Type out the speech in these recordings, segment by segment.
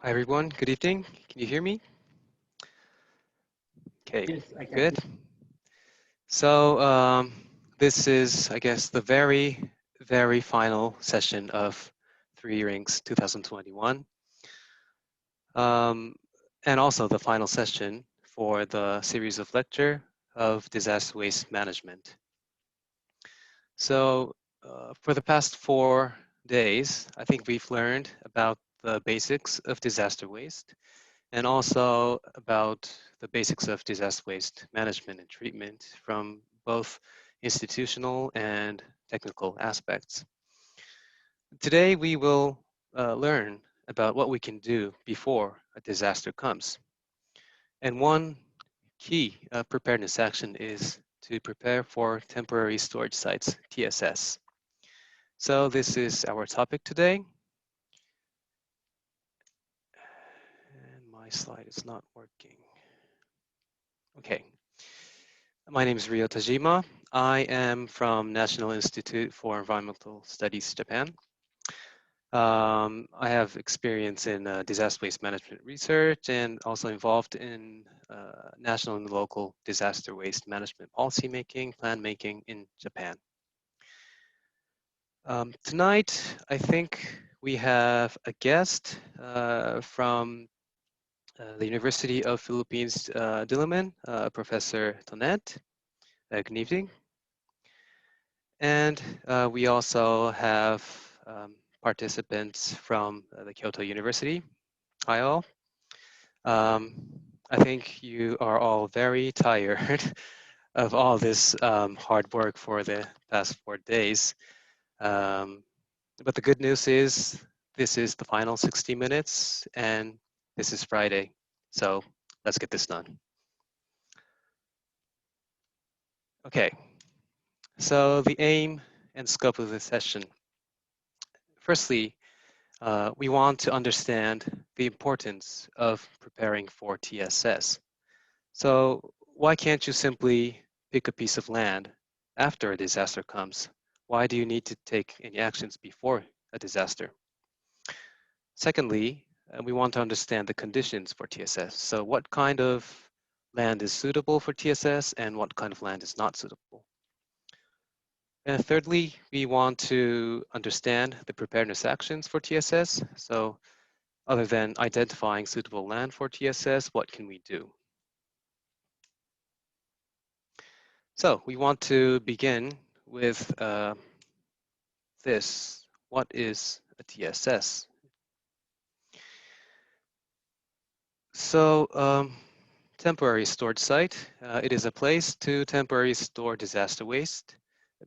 Hi everyone, good evening. Can you hear me? Okay, Yes, I can good. hear. So this is, I guess, the very final session of Three Rings 2021, um, and also the final session for the series of lecture of disaster waste management. So for the past 4 days, I think we've learned about the basics of disaster waste, and also about the basics of disaster waste management and treatment from both institutional and technical aspects. Today, we will learn about what we can do before a disaster comes. And one key preparedness action is to prepare for temporary storage sites, TSS. So this is our topic today. And my slide is not working. Okay. My name is Tajima. I am from National Institute for Environmental Studies, Japan. I have experience in disaster waste management research and also involved in national and local disaster waste management policy making, plan making in Japan. Tonight, I think we have a guest from the University of Philippines, Diliman, Professor Tonet. Good evening. And we also have participants from the Kyoto University. Hi all. Um, I think you are all very tired of all this hard work for the past 4 days. Um, but the good news is this is the final 60 minutes and this is Friday. So let's get this done. Okay, so the aim and scope of this session. Firstly, we want to understand the importance of preparing for TSS. So why can't you simply pick a piece of land after a disaster comes? Why do you need to take any actions before a disaster? Secondly, we want to understand the conditions for TSS. So what kind of land is suitable for TSS and what kind of land is not suitable? And thirdly, we want to understand the preparedness actions for TSS. So other than identifying suitable land for TSS, what can we do? So we want to begin with this. What is a TSS? So temporary storage site, it is a place to temporarily store disaster waste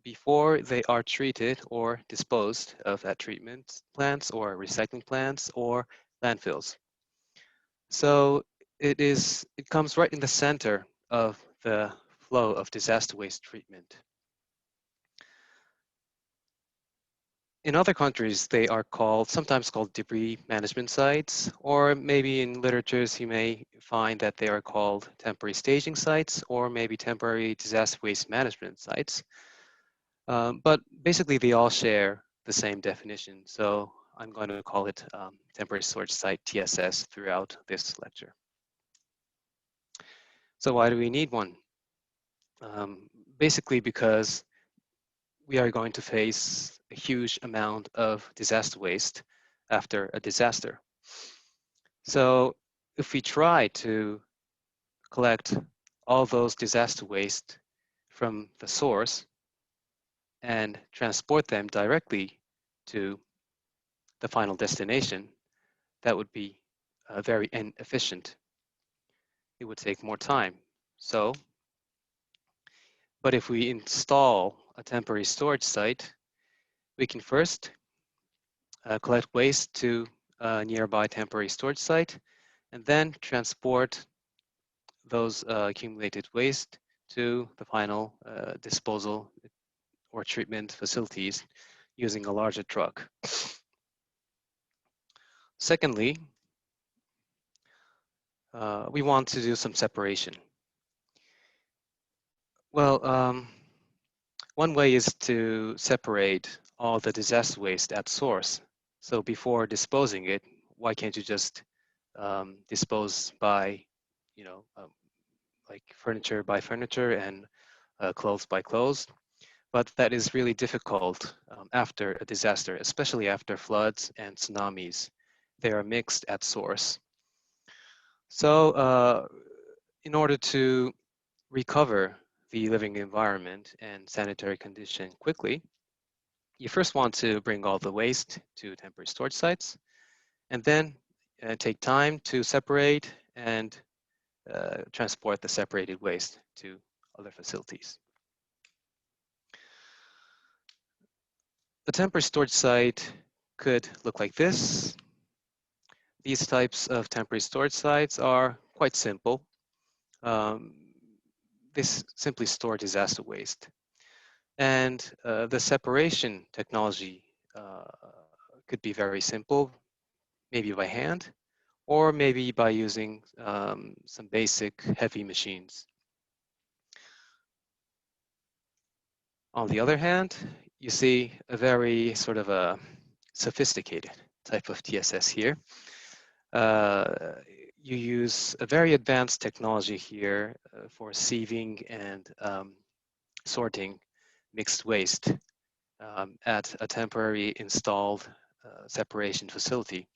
before they are treated or disposed of at treatment plants or recycling plants or landfills. So it comes right in the center of the flow of disaster waste treatment. In other countries, they are sometimes called debris management sites, or maybe in literatures, you may find that they are called temporary staging sites, or maybe temporary disaster waste management sites. But basically, they all share the same definition. So I'm going to call it temporary storage site, TSS, throughout this lecture. So why do we need one? Basically because we are going to face a huge amount of disaster waste after a disaster. So if we try to collect all those disaster waste from the source and transport them directly to the final destination, that would be very inefficient. It would take more time. But if we install a temporary storage site, we can first collect waste to a nearby temporary storage site, and then transport those accumulated waste to the final disposal or treatment facilities using a larger truck. Secondly, we want to do some separation. Well, one way is to separate all the disaster waste at source. So before disposing it, why can't you just dispose by, like furniture by furniture and clothes by clothes. But that is really difficult after a disaster, especially after floods and tsunamis. They are mixed at source. So in order to recover the living environment and sanitary condition quickly, you first want to bring all the waste to temporary storage sites, and then take time to separate and transport the separated waste to other facilities. A temporary storage site could look like this. These types of temporary storage sites are quite simple. Um, they simply store disaster waste. And the separation technology could be very simple, maybe by hand, or maybe by using some basic heavy machines. On the other hand, you see a very sort of a sophisticated type of TSS here. You use a very advanced technology here for sieving and sorting mixed waste at a temporary installed separation facility.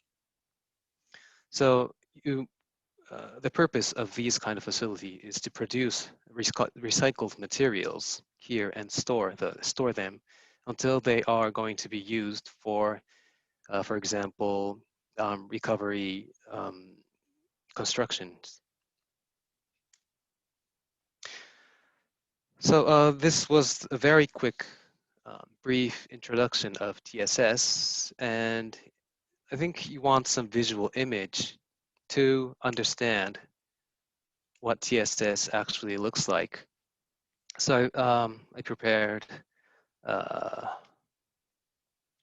So the purpose of these kind of facility is to produce recycled materials here and store them until they are going to be used for example, recovery constructions. So this was a very quick, brief introduction of TSS, and I think you want some visual image to understand what TSS actually looks like. So I prepared uh,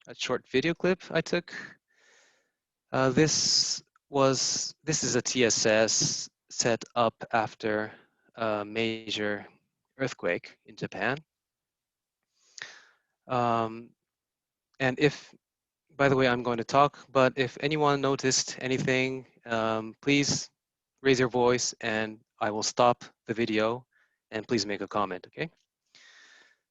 a short video clip I took. This is a TSS set up after a major earthquake in Japan. Um, and if, by the way, I'm going to talk, but if anyone noticed anything, please raise your voice and I will stop the video and please make a comment, okay?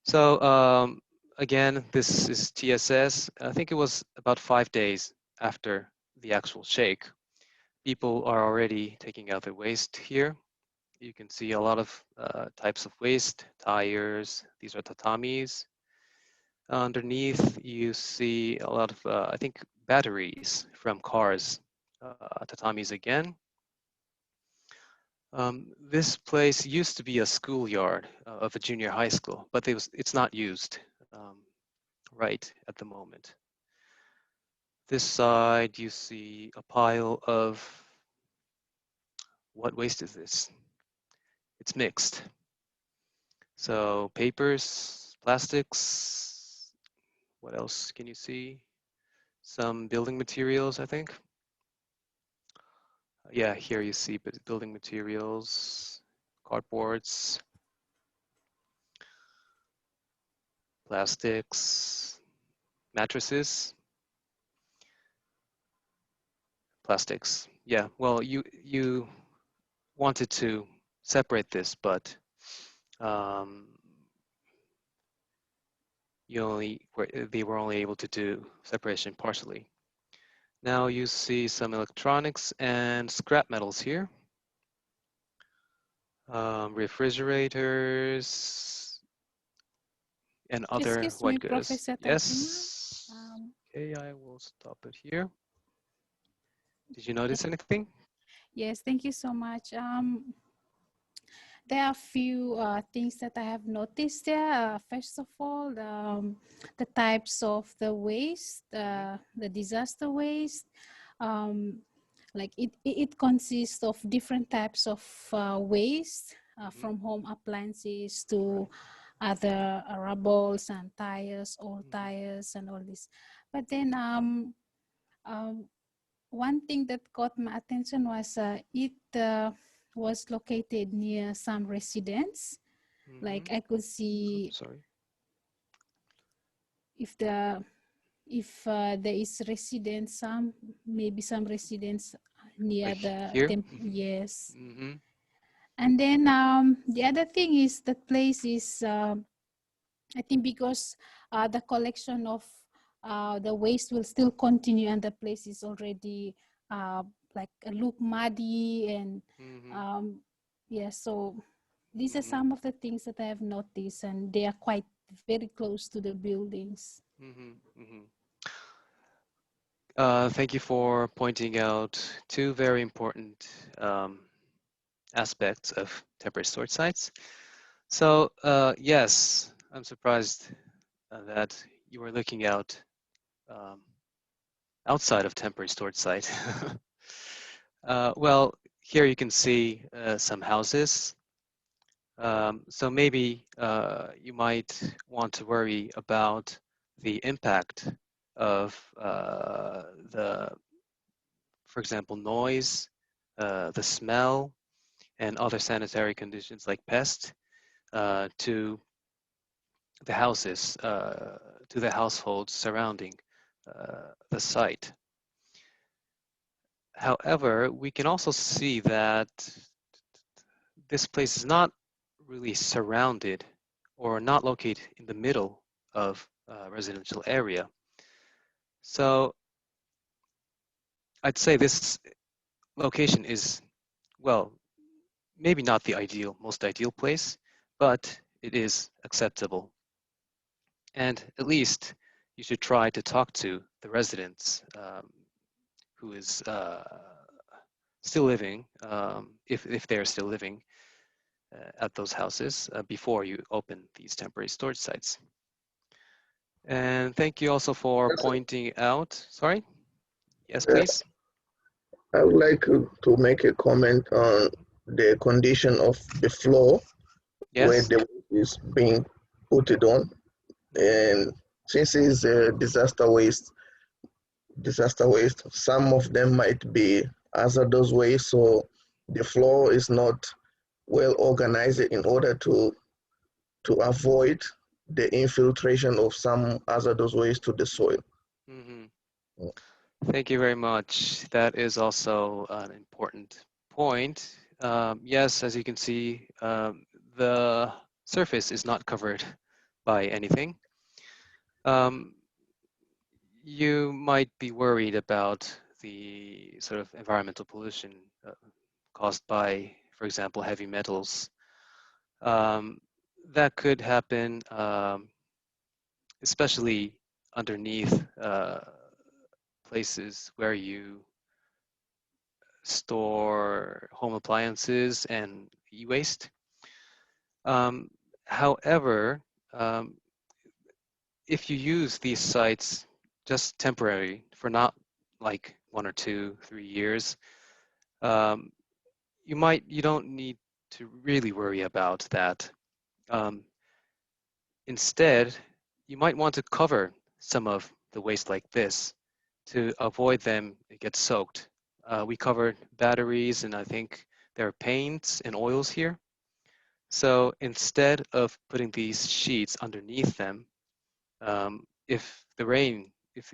So again, this is TSS. I think it was about 5 days after the actual shake. People are already taking out their waste here. You can see a lot of types of waste, tires, these are tatamis. Underneath, you see a lot of, I think, batteries from cars, tatamis again. This place used to be a schoolyard of a junior high school, but it's not used right at the moment. This side, you see a pile of, what waste is this? It's mixed. So papers, plastics, what else can you see? Some building materials, I think. Yeah, here you see building materials, cardboards, plastics, mattresses, plastics. Yeah, well, you wanted to separate this, but um, they were only able to do separation partially. Now you see some electronics and scrap metals here. Refrigerators and other Excuse me, white goods. Professor Tajima. Yes. Um, Okay, I will stop it here. Did you notice anything? yes, thank you so much. There are a few things that I have noticed there. First of all, the types of the waste, the disaster waste. Um, like it consists of different types of waste, from home appliances to other rubbles and tires, old tires, and all this. But then um, one thing that caught my attention was it was located near some residents. Like I could see Oops, sorry. if there is residents, maybe some residents near Like the here? temp. Yes. Mm-hmm. And then the other thing is that place is, I think, because the collection of the waste will still continue, and the place is already like look muddy and Mm-hmm. um, yeah. So these are Mm-hmm. some of the things that I have noticed, and they are quite very close to the buildings. Mm-hmm. Mm-hmm. Thank you for pointing out two very important aspects of temporary storage sites. So yes, I'm surprised that you were looking out um, outside of temporary storage site. Well, here you can see some houses. So maybe you might want to worry about the impact of the, for example, noise, the smell, and other sanitary conditions like pests to the houses, to the households surrounding the site. However, we can also see that this place is not really surrounded or not located in the middle of a residential area. So I'd say this location is, well, maybe not the most ideal place, but it is acceptable. And at least you should try to talk to the residents who is still living, if they're still living at those houses before you open these temporary storage sites. And thank you also for Yes, pointing out, sorry, yes, uh, please. I would like to make a comment on the condition of the floor where Yes. the waste is being put it on. Mm-hmm. And since it's a disaster waste, some of them might be hazardous waste, so the floor is not well organized in order to avoid the infiltration of some hazardous waste to the soil. Mm-hmm. Thank you very much. That is also an important point. Yes, as you can see, the surface is not covered by anything. Um, you might be worried about the sort of environmental pollution caused by, for example, heavy metals. Um, that could happen, especially underneath places where you store home appliances and e-waste. Um, however, um, if you use these sites just temporary for not like 1 or 2, 3 years, um, you don't need to really worry about that. Um, Instead, you might want to cover some of the waste like this to avoid them get soaked. We covered batteries, and I think there are paints and oils here. So instead of putting these sheets underneath them, if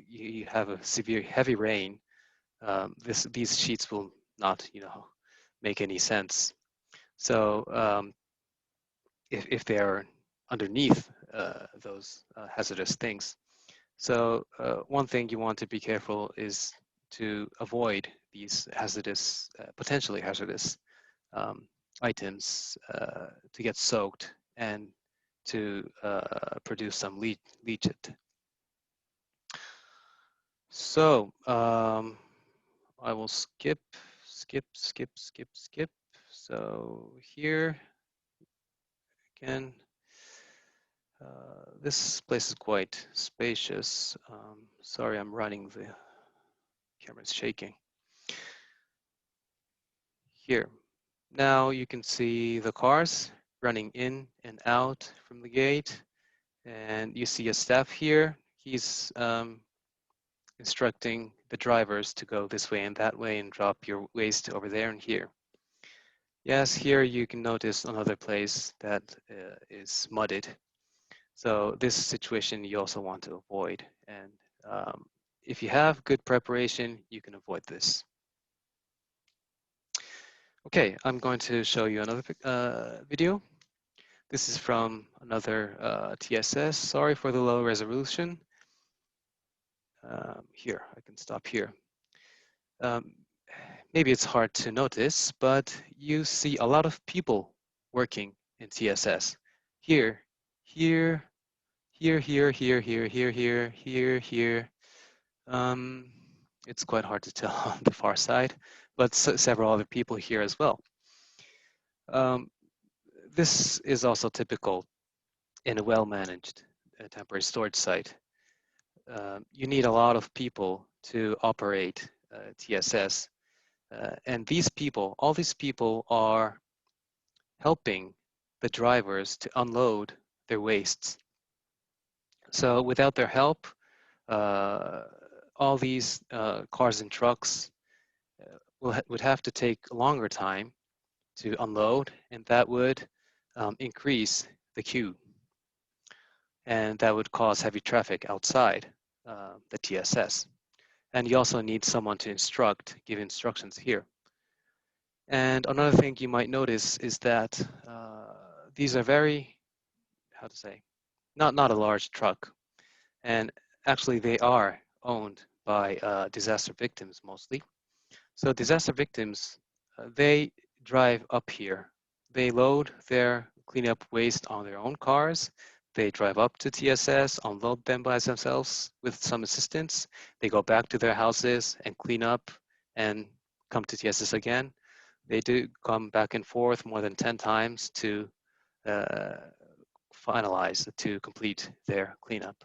you have a severe heavy rain, these sheets will not, make any sense. So if they are underneath those hazardous things. So one thing you want to be careful is to avoid these potentially hazardous um, items to get soaked and to produce some leachate. So I will skip. So here again, this place is quite spacious. Sorry, I'm running, the camera's shaking. Here, now you can see the cars running in and out from the gate, and you see a staff here. He's instructing the drivers to go this way and that way and drop your waste over there and here. Yes, here you can notice another place that is mudded. So this situation you also want to avoid. And if you have good preparation, you can avoid this. Okay, I'm going to show you another video. This is from another TSS. Sorry for the low resolution. Here, I can stop here. Um, maybe it's hard to notice, but you see a lot of people working in TSS. Here, here, here, here, here, here, here, here, here, here. Um, it's quite hard to tell on the far side, but several other people here as well. This is also typical in a well-managed temporary storage site. You need a lot of people to operate TSS. And these people, all these people are helping the drivers to unload their wastes. So without their help, all these cars and trucks would have to take a longer time to unload, and that would increase the queue. And that would cause heavy traffic outside the TSS. And you also need someone to give instructions here. And another thing you might notice is that these are very, how to say, not a large truck. And actually they are owned by disaster victims mostly. So disaster victims, they drive up here. They load their cleanup waste on their own cars. They drive up to TSS, unload them by themselves with some assistance. They go back to their houses and clean up and come to TSS again. They do come back and forth more than 10 times to to complete their cleanup.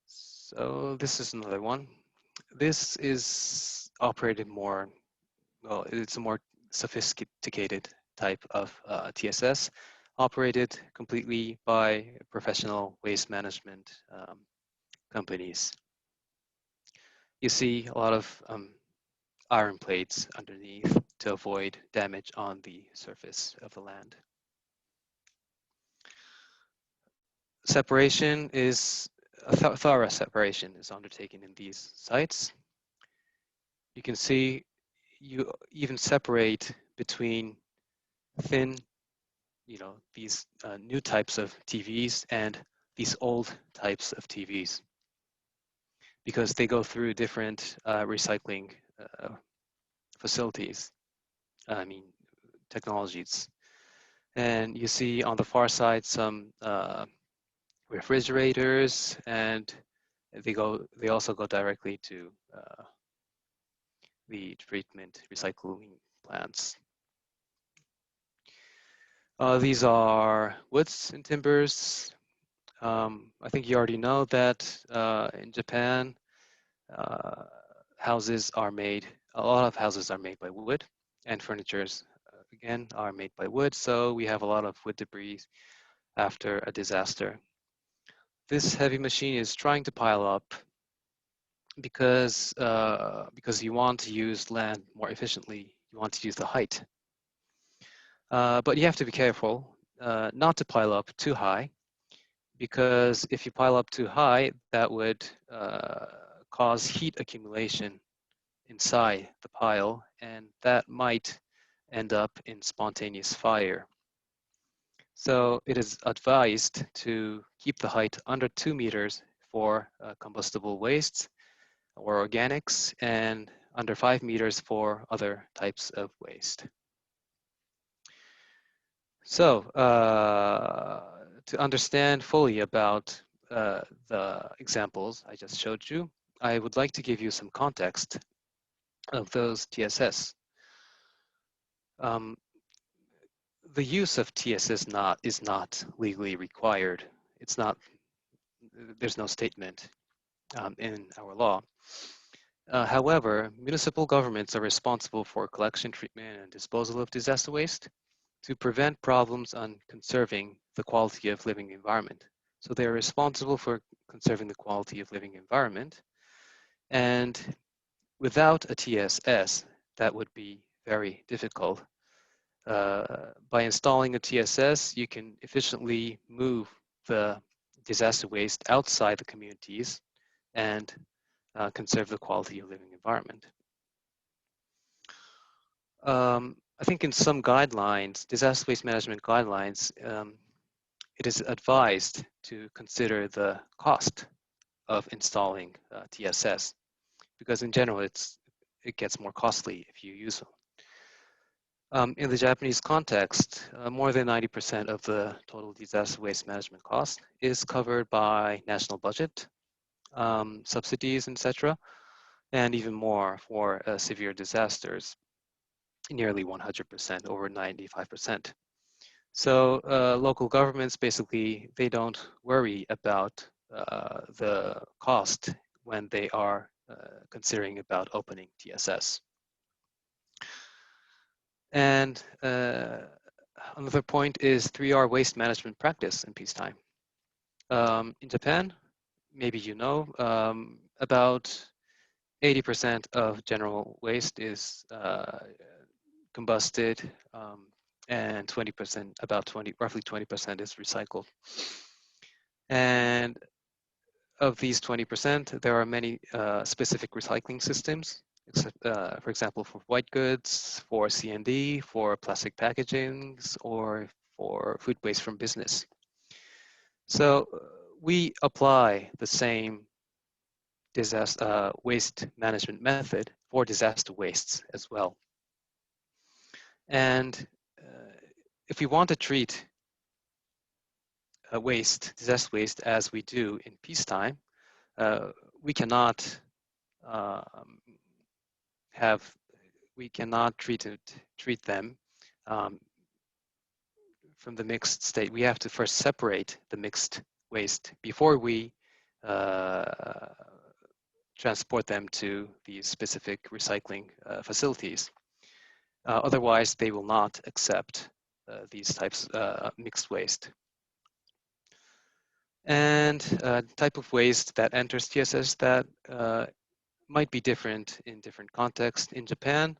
So this is another one. This is operated more, well, it's a more sophisticated type of TSS, operated completely by professional waste management companies. You see a lot of iron plates underneath to avoid damage on the surface of the land. Separation is, a thorough separation is undertaken in these sites. You can see you even separate between thin, these new types of TVs and these old types of TVs, because they go through different recycling facilities, technologies. And you see on the far side some refrigerators, and they also go directly to the treatment recycling plants. These are woods and timbers. I think you already know that in Japan, houses are made, a lot of houses are made by wood, and furnitures, again, are made by wood. So we have a lot of wood debris after a disaster. This heavy machine is trying to pile up because you want to use land more efficiently. You want to use the height. But you have to be careful not to pile up too high, because if you pile up too high, that would cause heat accumulation inside the pile, and that might end up in spontaneous fire. So it is advised to keep the height under 2 meters for combustible wastes or organics, and under 5 meters for other types of waste. So to understand fully about the examples I just showed you, I would like to give you some context of those TSS. The use of TSS is not legally required. It's not, there's no statement in our law. However, municipal governments are responsible for collection, treatment, and disposal of disaster waste to prevent problems on conserving the quality of living environment. So they're responsible for conserving the quality of living environment. And without a TSS, that would be very difficult. By installing a TSS, you can efficiently move the disaster waste outside the communities and conserve the quality of living environment. I think in some guidelines, disaster waste management guidelines, it is advised to consider the cost of installing TSS, because in general it gets more costly if you use them. In the Japanese context, more than 90% of the total disaster waste management cost is covered by national budget, subsidies, etc., and even more for severe disasters, nearly 100%, over 95%. So local governments, basically, they don't worry about the cost when they are considering about opening TSS. And another point is 3R waste management practice in peacetime. In Japan, maybe you know, about 80% of general waste is combusted, and 20%, roughly 20% is recycled. And of these 20%, there are many specific recycling systems, except, for example, for white goods, for C&D, for plastic packagings, or for food waste from business. So we apply the same disaster waste management method for disaster wastes as well. And if we want to treat disaster waste as we do in peacetime, we cannot treat them from the mixed state. We have to first separate the mixed waste before we transport them to these specific recycling facilities. Otherwise, they will not accept these types mixed waste. And type of waste that enters TSS that might be different in different contexts. In Japan,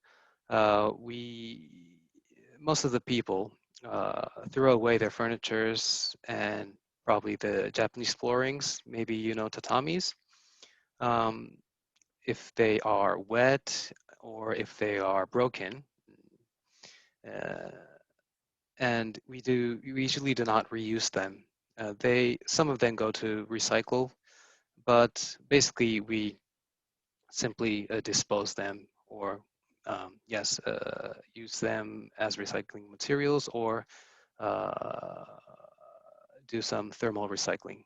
most of the people throw away their furnitures and probably the Japanese floorings, maybe you know tatamis, if they are wet or if they are broken. And we usually do not reuse them. Some of them go to recycle, but basically we simply dispose them, or use them as recycling materials, or do some thermal recycling.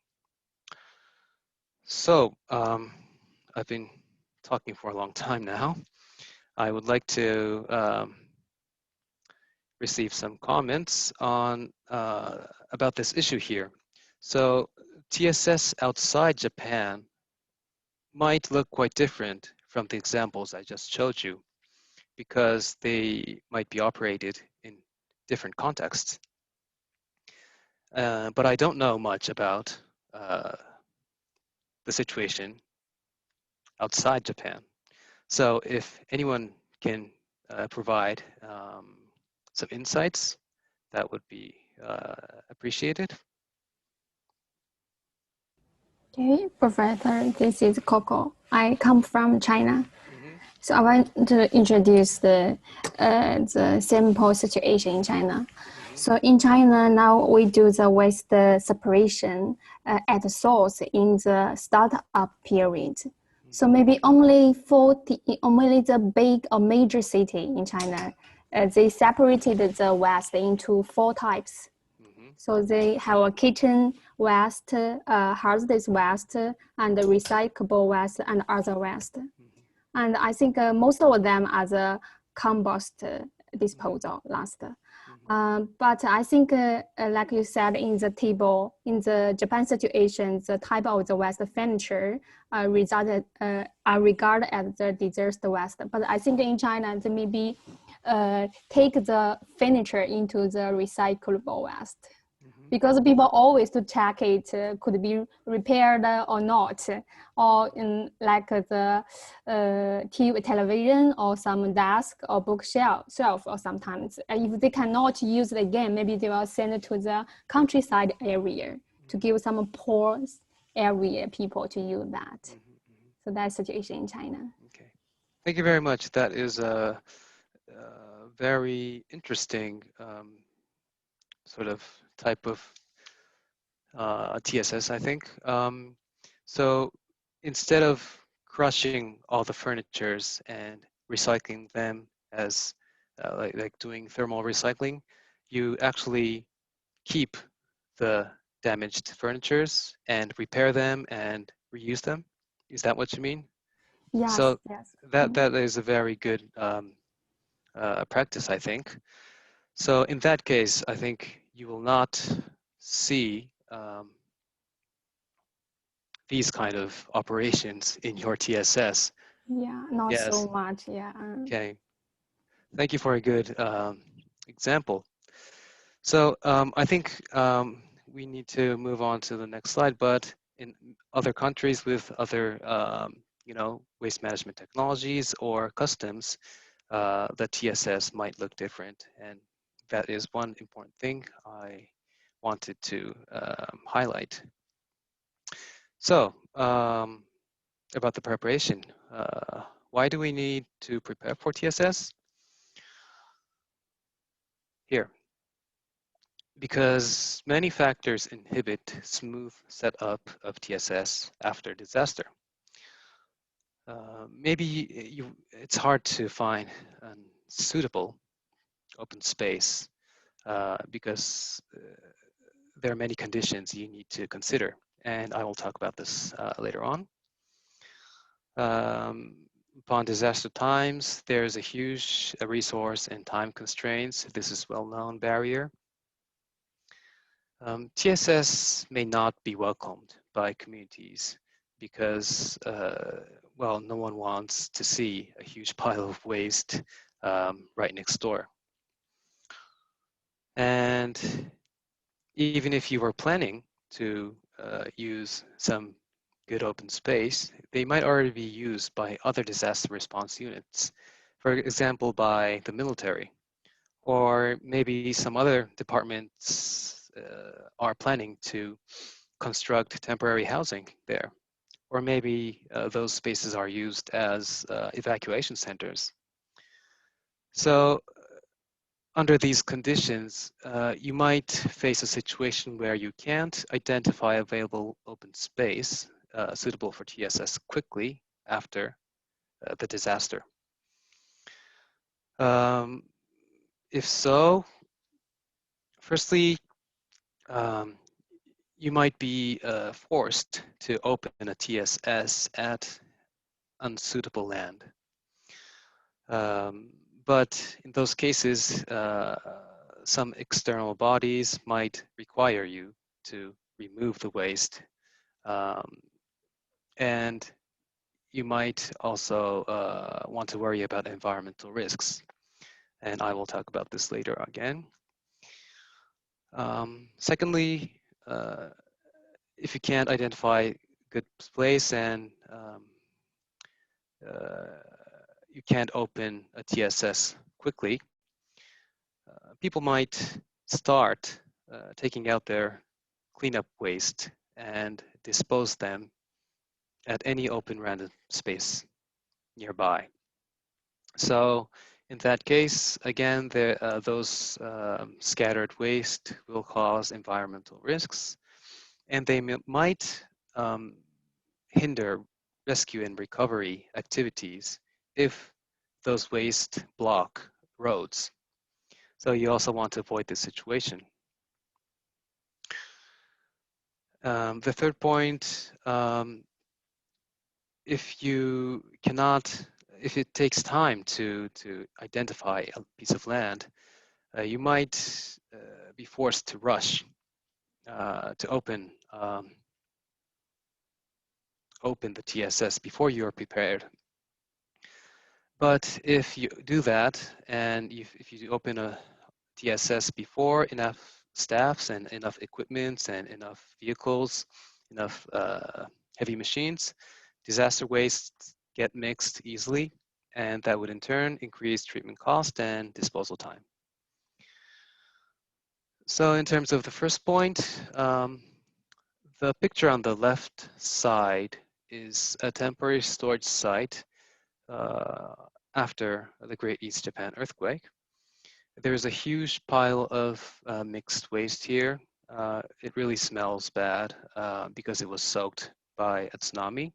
So I've been talking for a long time now. I would like to receive some comments on about this issue here. So TSS outside Japan might look quite different from the examples I just showed you, because they might be operated in different contexts. But I don't know much about the situation outside Japan. So if anyone can provide some insights, that would be appreciated. Okay, Professor, this is Coco. I come from China. So I want to introduce the simple situation in China. So in China now we do the waste separation at the source in the startup period. So maybe only the big or major city in China, they separated the waste into 4 types. So they have a kitchen waste, hazardous waste, and recyclable waste, and other waste. And I think most of them are the compost disposal last. But I think, like you said in the table, in the Japan situation, the type of the waste furniture are regarded as the disaster waste. But I think in China, they maybe take the furniture into the recyclable waste. Because people always to check it could be repaired or not, or in like the TV, television, or some desk or bookshelf, or sometimes if they cannot use it again, maybe they will send it to the countryside area to give some poor area people to use that. So that's the situation in China. Okay, thank you very much. That is very interesting sort of type of TSS, I think. So instead of crushing all the furnitures and recycling them as like doing thermal recycling, you actually keep the damaged furnitures and repair them and reuse them. Is that what you mean? Yes, So yes. that is a very good practice, I think. So in that case, I think you will not see these kind of operations in your TSS. Yeah, not Yes. so much. Yeah. Okay. Thank you for a good example. So I think we need to move on to the next slide, but in other countries with other, waste management technologies or customs, the TSS might look different. And that is one important thing I wanted to highlight. So about the preparation, why do we need to prepare for TSS? Here, because many factors inhibit smooth setup of TSS after disaster. Maybe it's hard to find a suitable open space because there are many conditions you need to consider, and I will talk about this later on. Upon disaster times, there's a huge resource and time constraints. This is well-known barrier. TSS may not be welcomed by communities because, well, no one wants to see a huge pile of waste right next door. And even if you were planning to use some good open space, they might already be used by other disaster response units, for example, by the military, or maybe some other departments are planning to construct temporary housing there, or maybe those spaces are used as evacuation centers. So under these conditions, you might face a situation where you can't identify available open space suitable for TSS quickly after the disaster. If so, firstly, you might be forced to open a TSS at unsuitable land. But in those cases, some external bodies might require you to remove the waste. And you might also want to worry about environmental risks. And I will talk about this later again. Secondly, if you can't identify good place and you can't open a TSS quickly, people might start taking out their cleanup waste and dispose them at any open random space nearby. So in that case, again, those scattered waste will cause environmental risks, and they might hinder rescue and recovery activities if those waste block roads. So you also want to avoid this situation. The third point, if it takes time to identify a piece of land, you might be forced to rush to open the TSS before you are prepared. But if you do that, and if you open a TSS before enough staffs and enough equipment and enough vehicles, enough heavy machines, disaster wastes get mixed easily, and that would in turn increase treatment cost and disposal time. So in terms of the first point, the picture on the left side is a temporary storage site after the Great East Japan earthquake. there's a huge pile of mixed waste here. It really smells bad because it was soaked by a tsunami.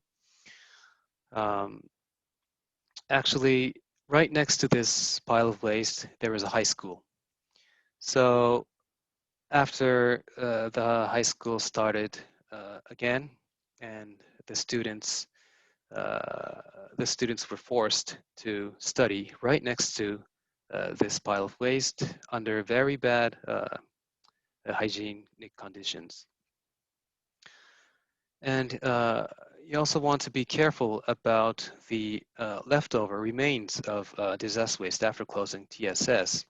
Actually, right next to this pile of waste, there was a high school. So after the high school started again, and the students were forced to study right next to this pile of waste under very bad hygienic conditions. And you also want to be careful about the leftover remains of disaster waste after closing TSS.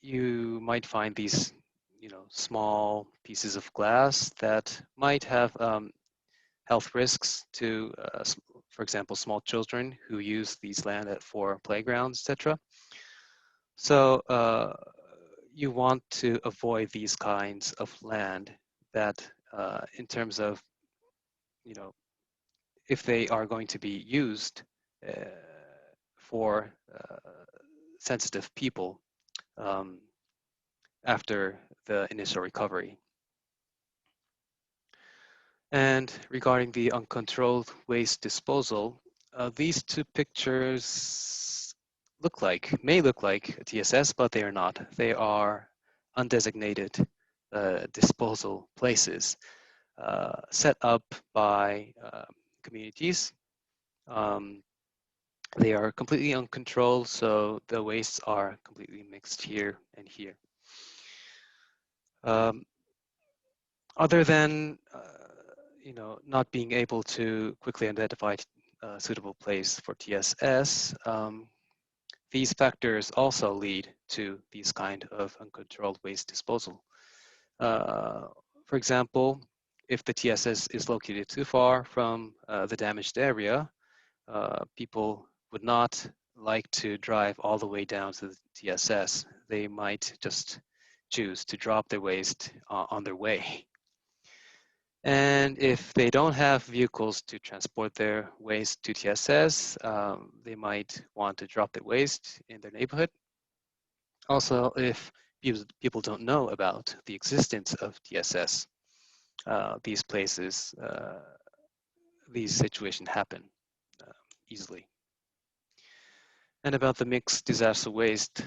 You might find these, small pieces of glass that might have health risks to, for example, small children who use these land for playgrounds, etc. So you want to avoid these kinds of land that, in terms of, if they are going to be used for sensitive people after the initial recovery. And regarding the uncontrolled waste disposal, these two pictures may look like a TSS, but they are not. They are undesignated disposal places set up by communities. They are completely uncontrolled, so the wastes are completely mixed here and here. Other than not being able to quickly identify a suitable place for TSS, these factors also lead to these kind of uncontrolled waste disposal. For example, if the TSS is located too far from the damaged area, people would not like to drive all the way down to the TSS. They might just choose to drop their waste on their way. And if they don't have vehicles to transport their waste to TSS, they might want to drop their waste in their neighborhood. Also, if people don't know about the existence of TSS, these places, these situations happen easily. And about the mixed disaster waste,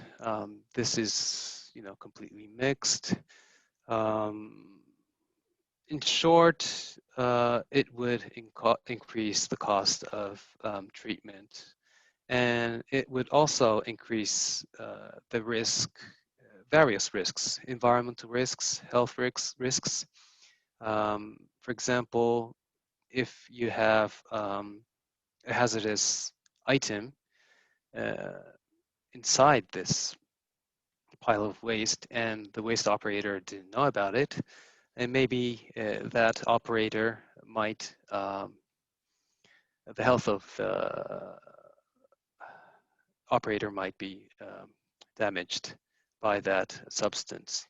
this is completely mixed. In short, it would increase the cost of treatment, and it would also increase the risk, various risks, environmental risks, health risks. For example, if you have a hazardous item inside this pile of waste and the waste operator didn't know about it, and maybe that operator might, the health of the operator might be damaged by that substance.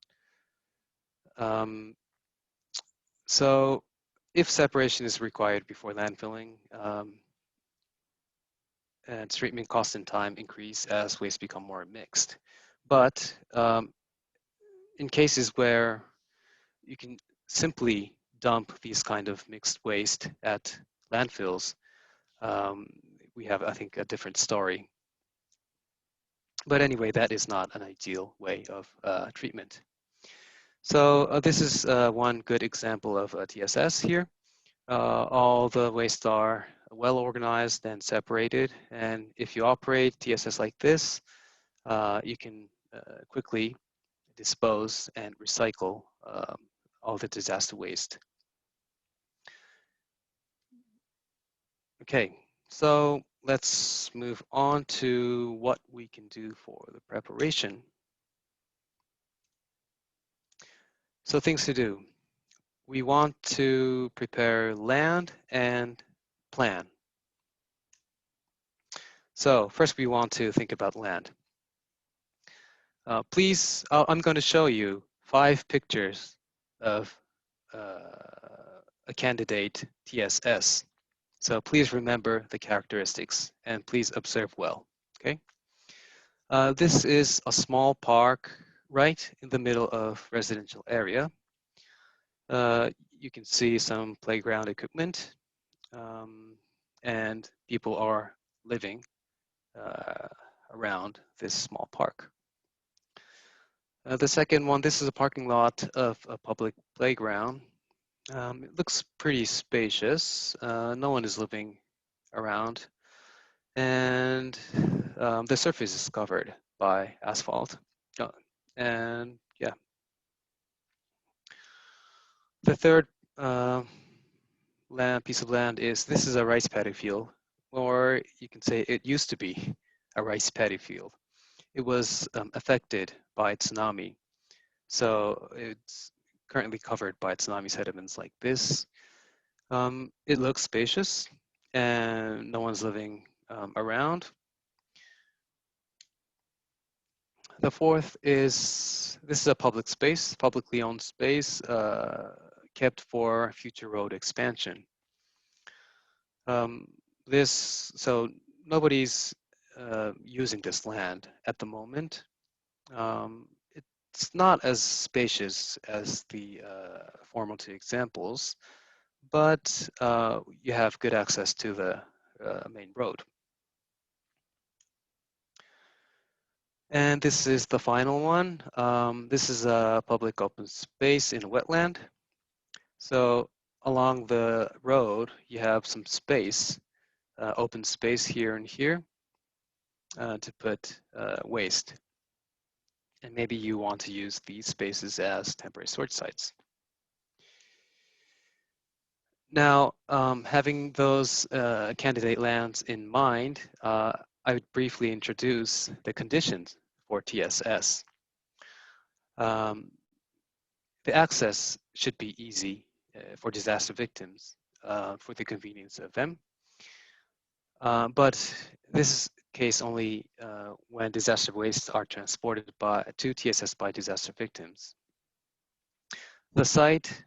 So if separation is required before landfilling, and treatment cost and time increase as waste become more mixed. But in cases where you can simply dump these kind of mixed waste at landfills, we have, I think, a different story. But anyway, that is not an ideal way of treatment. So this is one good example of a TSS here. All the waste are well organized and separated. And if you operate TSS like this, you can quickly dispose and recycle all the disaster waste. Okay, so let's move on to what we can do for the preparation. So things to do. We want to prepare land and plan. So first we want to think about land. Please, I'm going to show you 5 pictures of a candidate TSS. So please remember the characteristics and please observe well, okay? This is a small park right in the middle of residential area. You can see some playground equipment, and people are living around this small park. The second one, this is a parking lot of a public playground. It looks pretty spacious. No one is living around, and the surface is covered by asphalt. And yeah, the third piece of land is, this is a rice paddy field, or you can say it used to be a rice paddy field. It was affected by tsunami, so it's currently covered by tsunami sediments like this. It looks spacious, and no one's living around. The fourth is, this is a public space, publicly owned space, kept for future road expansion. So nobody's using this land at the moment. It's not as spacious as the former two examples, but you have good access to the main road. And this is the final one. This is a public open space in a wetland. So along the road, you have some space, open space here and here to put waste. And maybe you want to use these spaces as temporary storage sites. Now, having those candidate lands in mind, I would briefly introduce the conditions for TSS. The access should be easy for disaster victims for the convenience of them. But this is case only when disaster wastes are transported to TSS by disaster victims. The site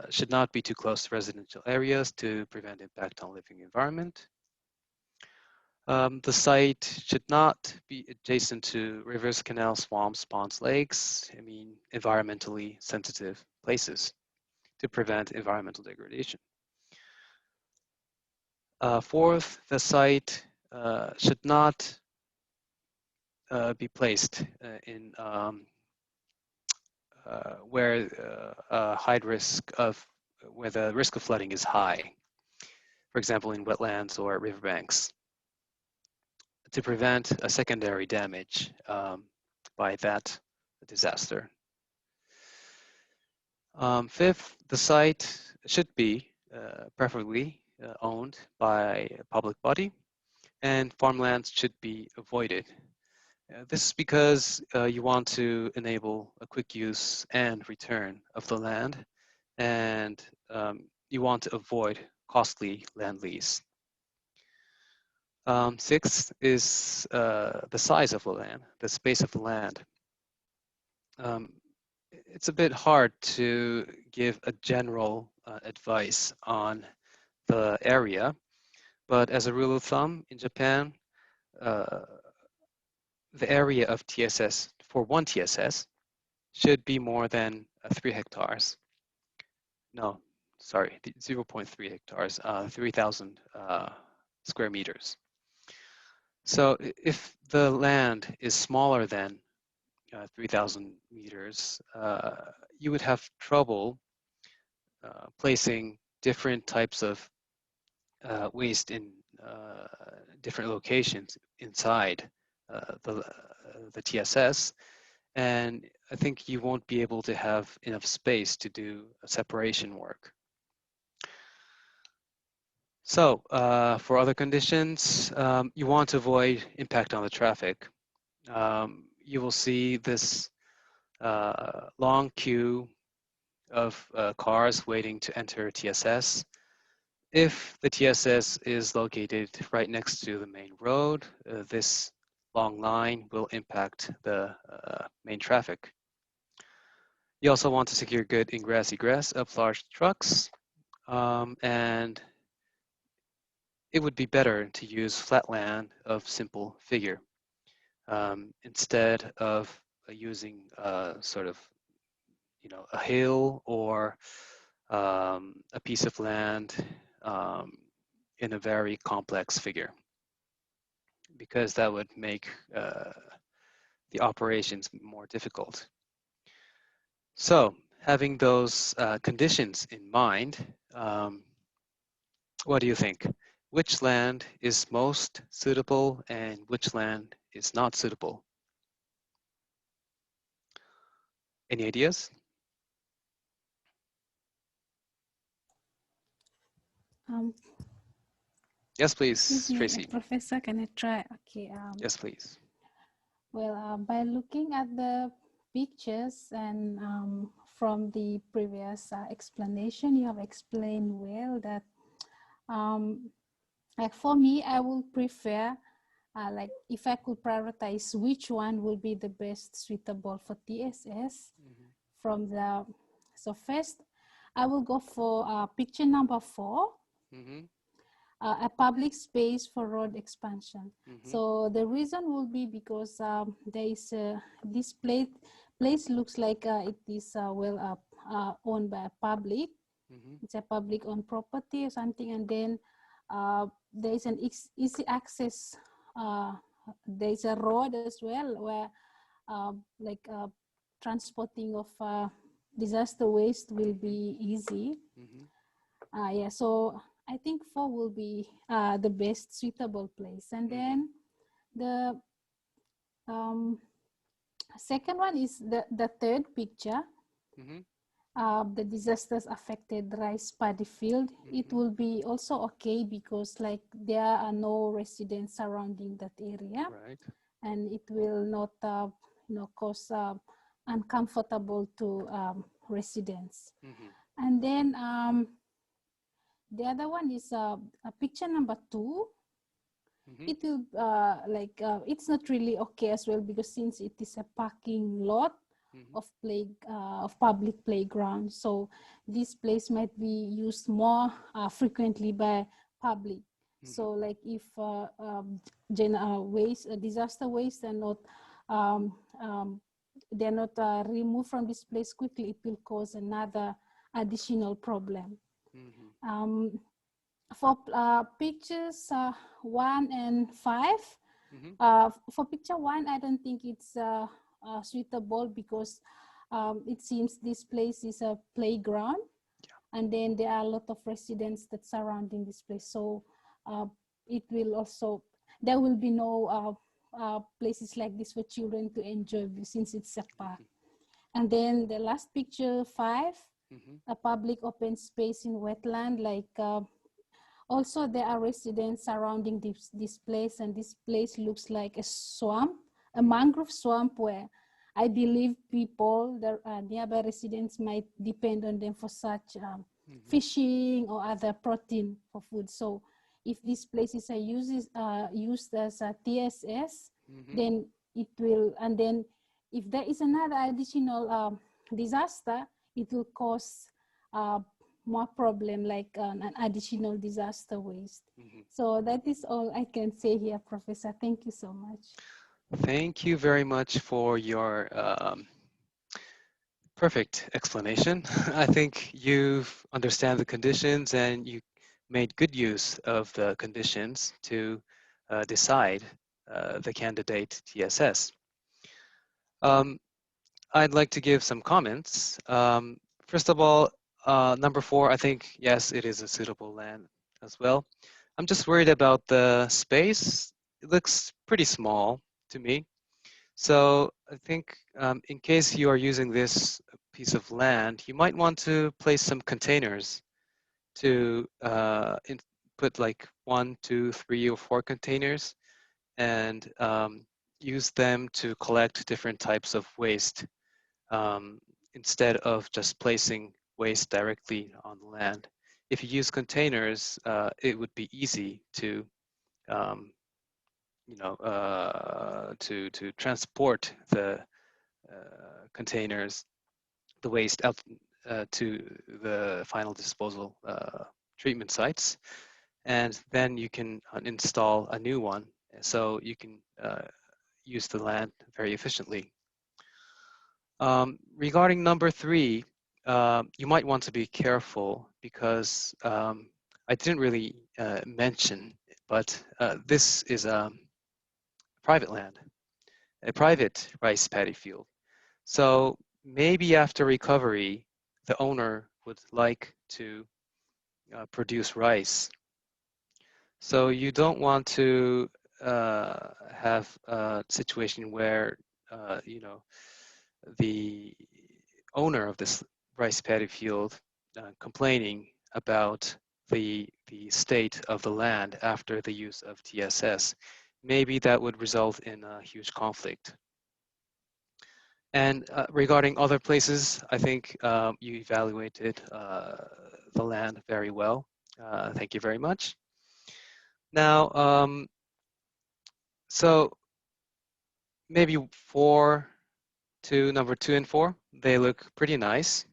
should not be too close to residential areas to prevent impact on living environment. The site should not be adjacent to rivers, canals, swamps, ponds, lakes, environmentally sensitive places to prevent environmental degradation. Fourth, the site should not be placed in where where the risk of flooding is high, for example, in wetlands or riverbanks, to prevent a secondary damage by that disaster. Fifth, the site should be preferably owned by a public body, and farmlands should be avoided. This is because you want to enable a quick use and return of the land, and you want to avoid costly land lease. Sixth is the size of the land, the space of the land. It's a bit hard to give a general advice on the area, but as a rule of thumb, in Japan, the area of TSS for one TSS should be more than 3 hectares. No, sorry, 0.3 hectares, 3,000 square meters. So if the land is smaller than 3,000 meters, you would have trouble placing different types of waste in different locations inside the TSS, and I think you won't be able to have enough space to do a separation work. So for other conditions, you want to avoid impact on the traffic. You will see this long queue of cars waiting to enter TSS. If the TSS is located right next to the main road, this long line will impact the main traffic. You also want to secure good ingress egress of large trucks, and it would be better to use flat land of simple figure. instead of using sort of, a hill or a piece of land in a very complex figure, because that would make the operations more difficult. So having those conditions in mind, what do you think? Which land is most suitable and which land is not suitable? Any ideas? Yes, please, Excuse me, Tracy. Professor, can I try? Okay. Yes, please. Well, by looking at the pictures and from the previous explanation, you have explained well that like for me, I would prefer like if I could prioritize which one will be the best suitable for TSS from the, so first I will go for picture number 4. A public space for road expansion. So the reason will be because there is this place looks like it is well owned by a public. It's a public owned property or something, and then there is an easy access. There is a road as well where like transporting of disaster waste will be easy. Yeah, so I think 4 will be the best suitable place. And then the second one is the third picture. The disasters affected rice paddy field. It will be also okay because like there are no residents surrounding that area, Right. and it will not cause uncomfortable to residents. And then the other one is picture number 2. It will like it's not really okay as well because since it is a parking lot of public playground, so this place might be used more frequently by public. So like if disaster waste are not they're not removed from this place quickly, it will cause another additional problem. For pictures 1 and 5, for picture 1, I don't think it's suitable because it seems this place is a playground, and then there are a lot of residents that surrounding this place. So it will also, there will be no places like this for children to enjoy since it's a park. And then the last picture 5, a public open space in wetland, like also there are residents surrounding this place, and this place looks like a swamp, a mangrove swamp where I believe people, the nearby residents might depend on them for such fishing or other protein for food. So if these places are used as a TSS, then it will, and then if there is another additional disaster, it will cause more problem like an additional disaster waste. So that is all I can say here, Professor. Thank you so much. Thank you very much for your perfect explanation. I think you've understand the conditions and you made good use of the conditions to decide the candidate TSS. I'd like to give some comments. First of all, number 4, I think, yes, it is a suitable land as well. I'm just worried about the space. It looks pretty small to me. So I think in case you are using this piece of land, you might want to place some containers to put like 1, 2, 3, or 4 containers and use them to collect different types of waste instead of just placing waste directly on the land. If you use containers, it would be easy to to transport the containers, the waste out to the final disposal treatment sites, and then you can install a new one. So you can use the land very efficiently. Regarding number 3, you might want to be careful because I didn't really mention, but this is private land, a private rice paddy field. So maybe after recovery, the owner would like to produce rice. So you don't want to have a situation where the owner of this rice paddy field complaining about the state of the land after the use of TSS. Maybe that would result in a huge conflict. And regarding other places, I think you evaluated the land very well. Thank you very much. Now, so maybe number 2 and 4, they look pretty nice.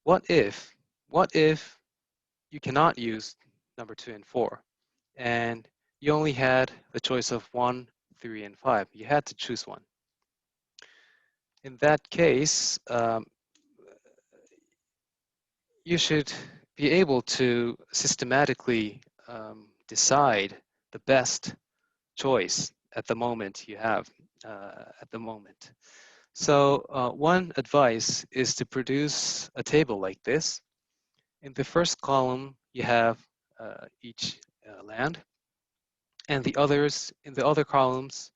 What if you cannot use number 2 and 4, and you only had the choice of 1, 3, and 5? You had to choose one. In that case, you should be able to systematically decide the best choice at the moment you have at the moment. So one advice is to produce a table like this. In the first column, you have each land, and in the other columns,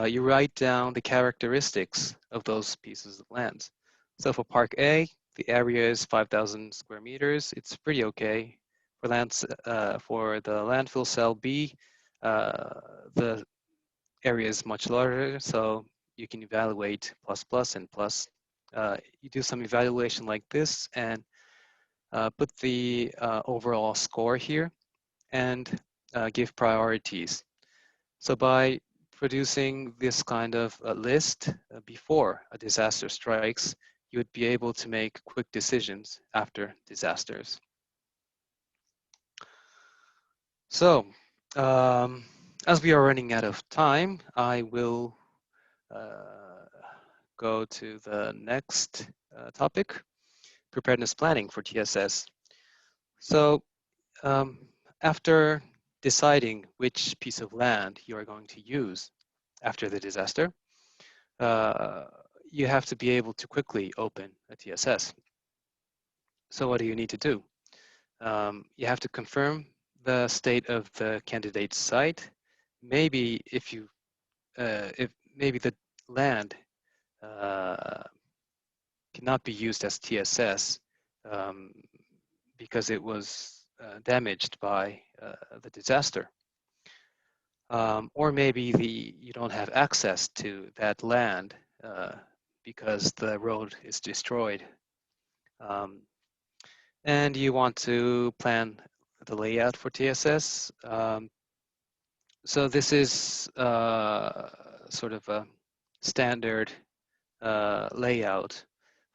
you write down the characteristics of those pieces of land. So for Park A, the area is 5,000 square meters. It's pretty okay. For the landfill cell B, the area is much larger, so you can evaluate plus and plus. You do some evaluation like this and put the overall score here and give priorities. So by producing this kind of list before a disaster strikes, you would be able to make quick decisions after disasters. So, as we are running out of time, I will go to the next topic, preparedness planning for TSS. So, after deciding which piece of land you are going to use after the disaster, you have to be able to quickly open a TSS. So what do you need to do? You have to confirm the state of the candidate's site. Maybe if maybe the land cannot be used as TSS because it was damaged by the disaster. Or maybe you don't have access to that land because the road is destroyed. And you want to plan the layout for TSS. So this is sort of a standard layout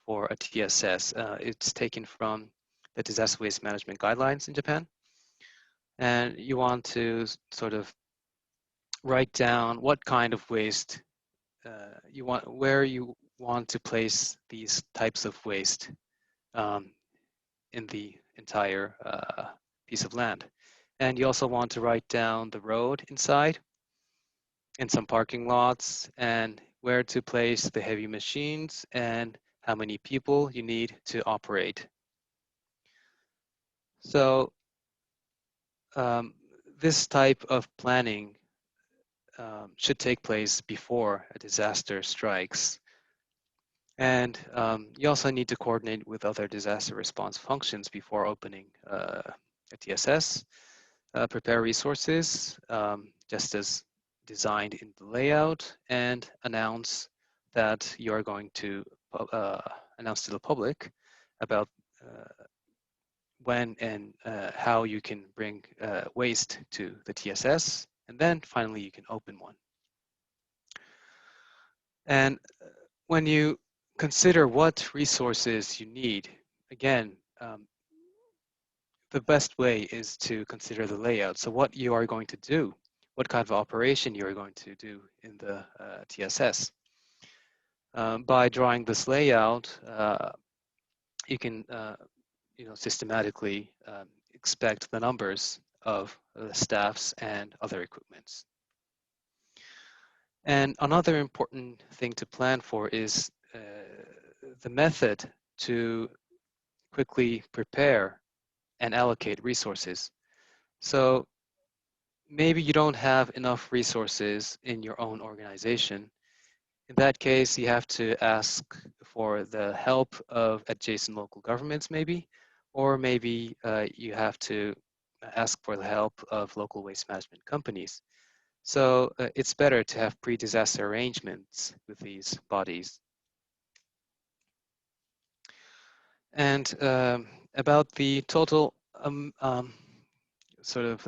for a TSS. It's taken from the disaster waste management guidelines in Japan. And you want to sort of write down what kind of waste where you want to place these types of waste in the entire piece of land. And you also want to write down the road inside and some parking lots and where to place the heavy machines and how many people you need to operate. So this type of planning should take place before a disaster strikes. And you also need to coordinate with other disaster response functions before opening a TSS, prepare resources just as designed in the layout, and announce that you are going to announce to the public about when and how you can bring waste to the TSS, and then finally you can open one. And when you consider what resources you need, again, the best way is to consider the layout. So what you are going to do what kind of operation you're going to do in the TSS. By drawing this layout, you can systematically expect the numbers of the staffs and other equipments. And another important thing to plan for is the method to quickly prepare and allocate resources. So maybe you don't have enough resources in your own organization. In that case, you have to ask for the help of adjacent local governments maybe, or maybe you have to ask for the help of local waste management companies. So it's better to have pre-disaster arrangements with these bodies. And about the total sort of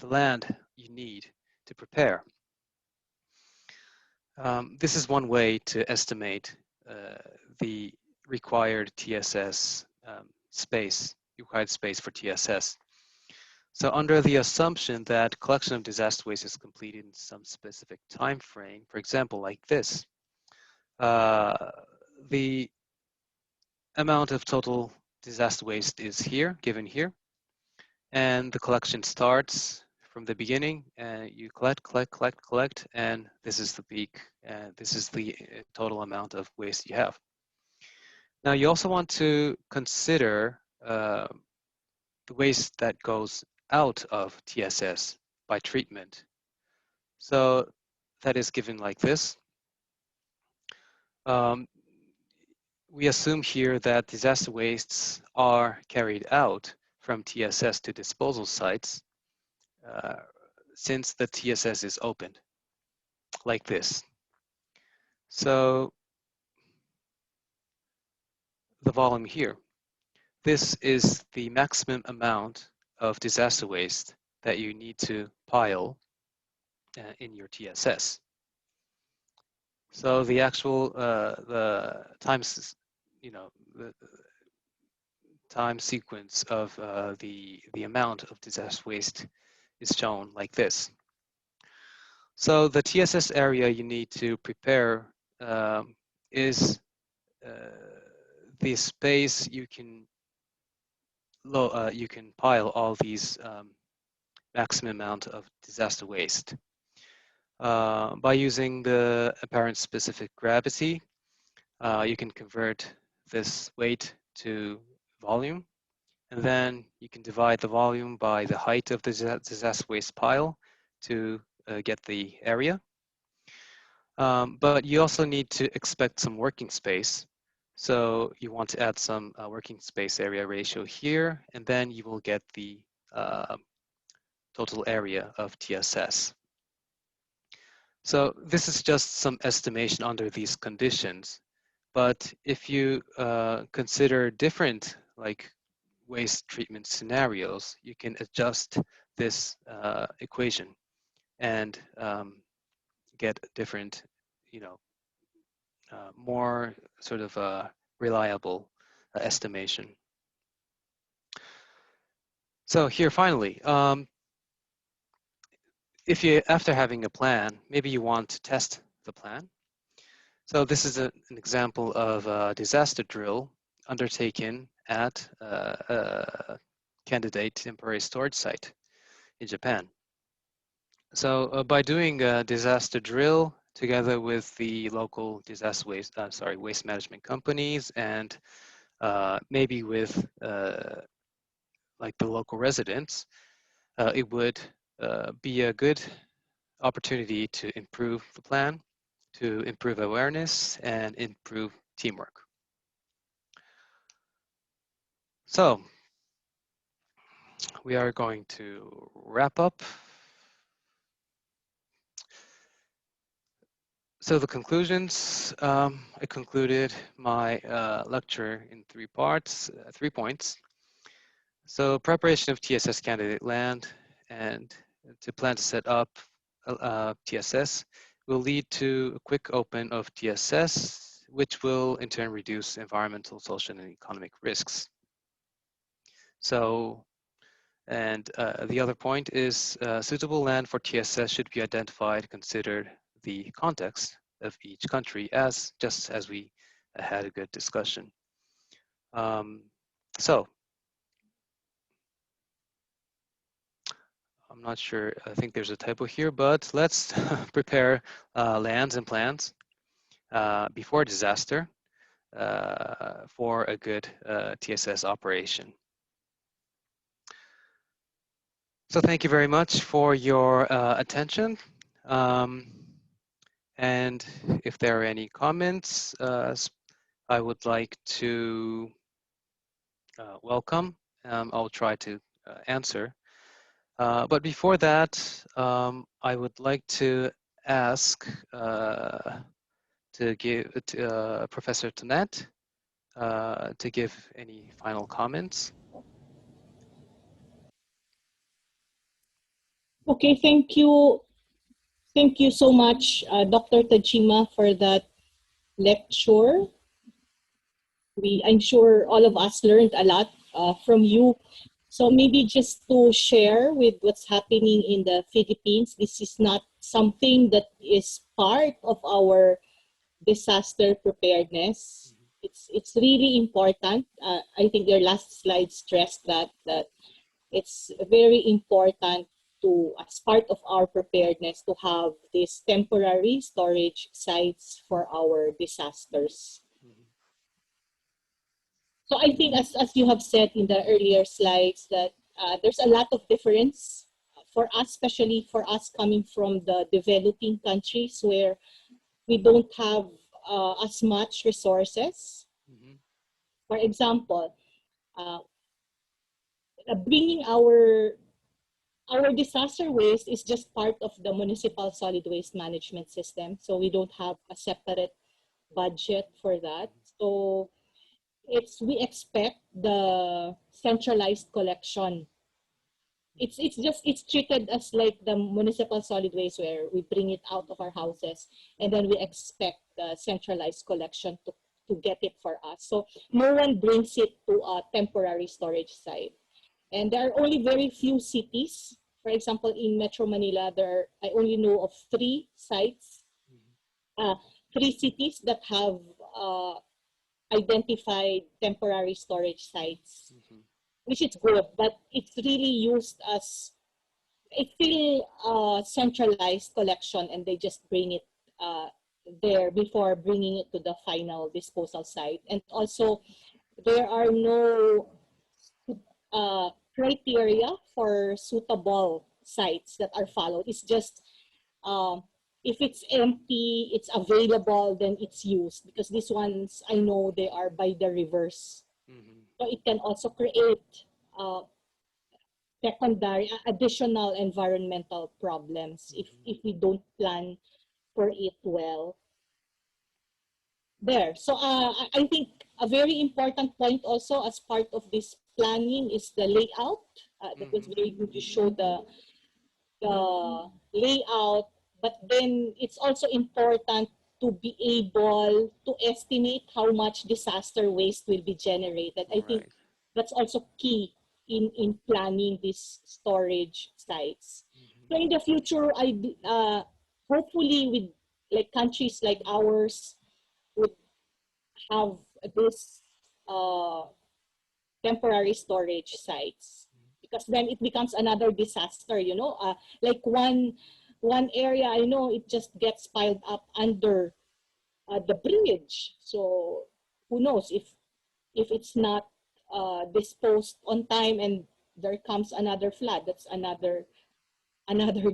the land you need to prepare. This is one way to estimate the required TSS required space for TSS. So under the assumption that collection of disaster waste is completed in some specific time frame, for example, like this, the amount of total disaster waste is here, given here, and the collection starts from the beginning, and you collect, and this is the peak, and this is the total amount of waste you have. Now you also want to consider the waste that goes out of TSS by treatment. So that is given like this. We assume here that disaster wastes are carried out from TSS to disposal sites since the TSS is opened, like this. So the volume here, this is the maximum amount of disaster waste that you need to pile in your TSS. So the actual the times, the time sequence of the amount of disaster waste is shown like this. So the TSS area you need to prepare is the space you can pile all these maximum amount of disaster waste. By using the apparent specific gravity, you can convert this weight to volume, and then you can divide the volume by the height of the disaster waste pile to get the area. But you also need to expect some working space. So you want to add some working space area ratio here, and then you will get the total area of TSS. So this is just some estimation under these conditions. But if you consider different waste treatment scenarios, you can adjust this equation and get different, more sort of reliable estimation. So here finally, if you, after having a plan, maybe you want to test the plan. So this is an example of a disaster drill undertaken at a candidate temporary storage site in Japan. So by doing a disaster drill together with the local disaster waste management companies, and maybe with like the local residents, it would be a good opportunity to improve the plan, to improve awareness, and improve teamwork. So we are going to wrap up. So the conclusions, I concluded my lecture in 3 parts, 3 points. So preparation of TSS candidate land and to plan to set up TSS will lead to a quick open of TSS, which will in turn reduce environmental, social, and economic risks. So And the other point is suitable land for TSS should be identified, considered the context of each country, just as we had a good discussion. So I'm not sure, I think there's a typo here, but let's prepare lands and plans before disaster for a good TSS operation. So thank you very much for your attention. And if there are any comments, I would like to welcome. I'll try to answer. But before that, I would like to ask Professor Tonette to give any final comments. Okay, thank you. Thank you so much, Dr. Tajima, for that lecture. I'm sure all of us learned a lot from you. So maybe just to share with what's happening in the Philippines, this is not something that is part of our disaster preparedness. It's really important. I think your last slide stressed that it's very important to, as part of our preparedness, to have these temporary storage sites for our disasters. So I think, as you have said in the earlier slides, that there's a lot of difference for us, especially for us coming from the developing countries where we don't have as much resources. For example, bringing our disaster waste is just part of the municipal solid waste management system. So we don't have a separate budget for that. So we expect the centralized collection. It's treated as like the municipal solid waste where we bring it out of our houses and then we expect the centralized collection to get it for us. So no one brings it to a temporary storage site. And there are only very few cities. For example, in Metro Manila, I only know of 3 sites, 3 cities that have identified temporary storage sites, which is good, but it's really used as, it's still centralized collection and they just bring it there before bringing it to the final disposal site. And also, there are no criteria for suitable sites that are followed. It's just if it's empty, it's available, then it's used, because these ones I know they are by the reverse. So it can also create secondary, additional environmental problems if we don't plan for it well. There. So I think a very important point also as part of this planning is the layout. That was very good. You show the layout, but then it's also important to be able to estimate how much disaster waste will be generated. I think that's also key in planning these storage sites. So in the future, hopefully with like countries like ours would have this temporary storage sites, because then it becomes another disaster, you know, like one area I know, it just gets piled up under the bridge. So who knows if it's not disposed on time and there comes another flood, that's another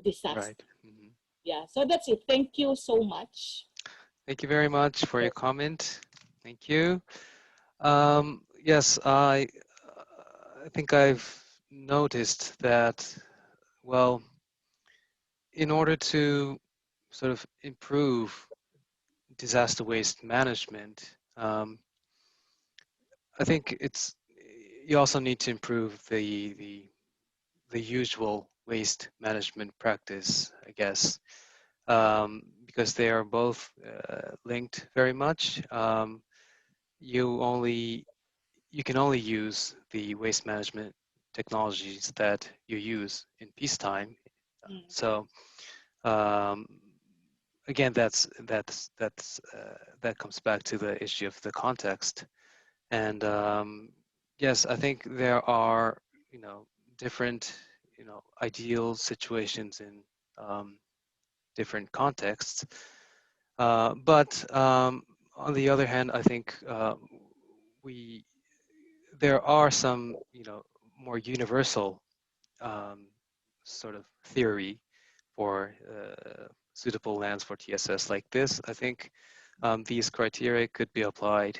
disaster. Yeah, so that's it. Thank you so much. Thank you very much for your comment. Thank you. Yes, I think I've noticed that, well, in order to sort of improve disaster waste management, I think you also need to improve the usual waste management practice, I guess, because they are both linked very much. You can only use the waste management technologies that you use in peacetime. Mm. So um, again, that comes back to the issue of the context. And yes, I think there are, different, ideal situations in different contexts. But on the other hand, I think we there are some, more universal sort of theory for suitable lands for TSS like this. I think these criteria could be applied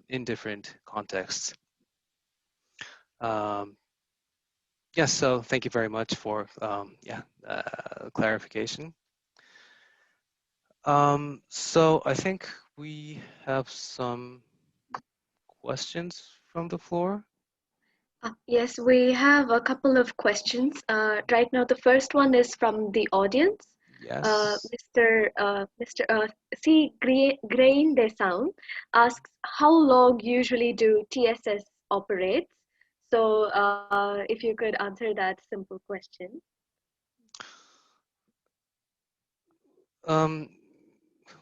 in different contexts. Yes, so thank you very much for clarification. So I think we have some questions from the floor. Yes, we have a couple of questions. Right now, the first one is from the audience. Yes. Mr. C. Grain de Sound asks, how long usually do TSS operate? So if you could answer that simple question.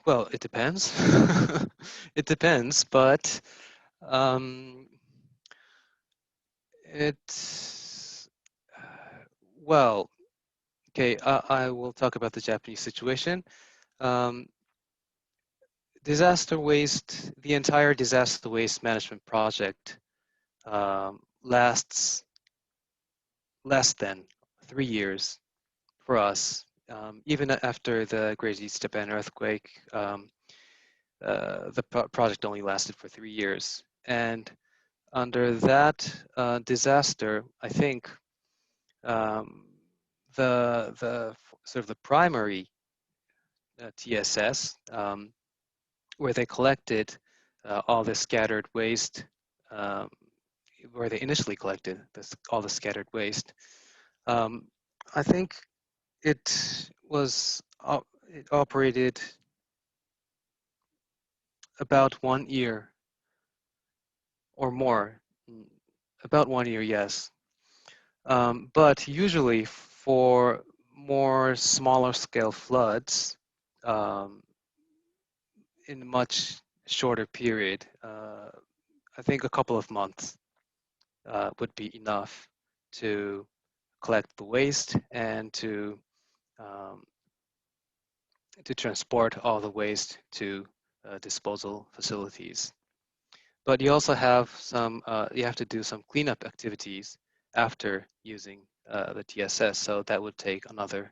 Well, it depends. It depends, but it's well, okay. I will talk about the Japanese situation. Disaster waste, the entire disaster waste management project lasts less than 3 years for us. Even after the Great East Japan earthquake, the project only lasted for 3 years. And under that disaster, I think the sort of the primary TSS, where they collected all the scattered waste, um, where they initially collected all the scattered waste. I think it was it operated about 1 year or more, about 1 year, yes. But usually for more smaller scale floods, in a much shorter period, I think a couple of months would be enough to collect the waste and um, to transport all the waste to disposal facilities. But you also have you have to do some cleanup activities after using the TSS, so that would take another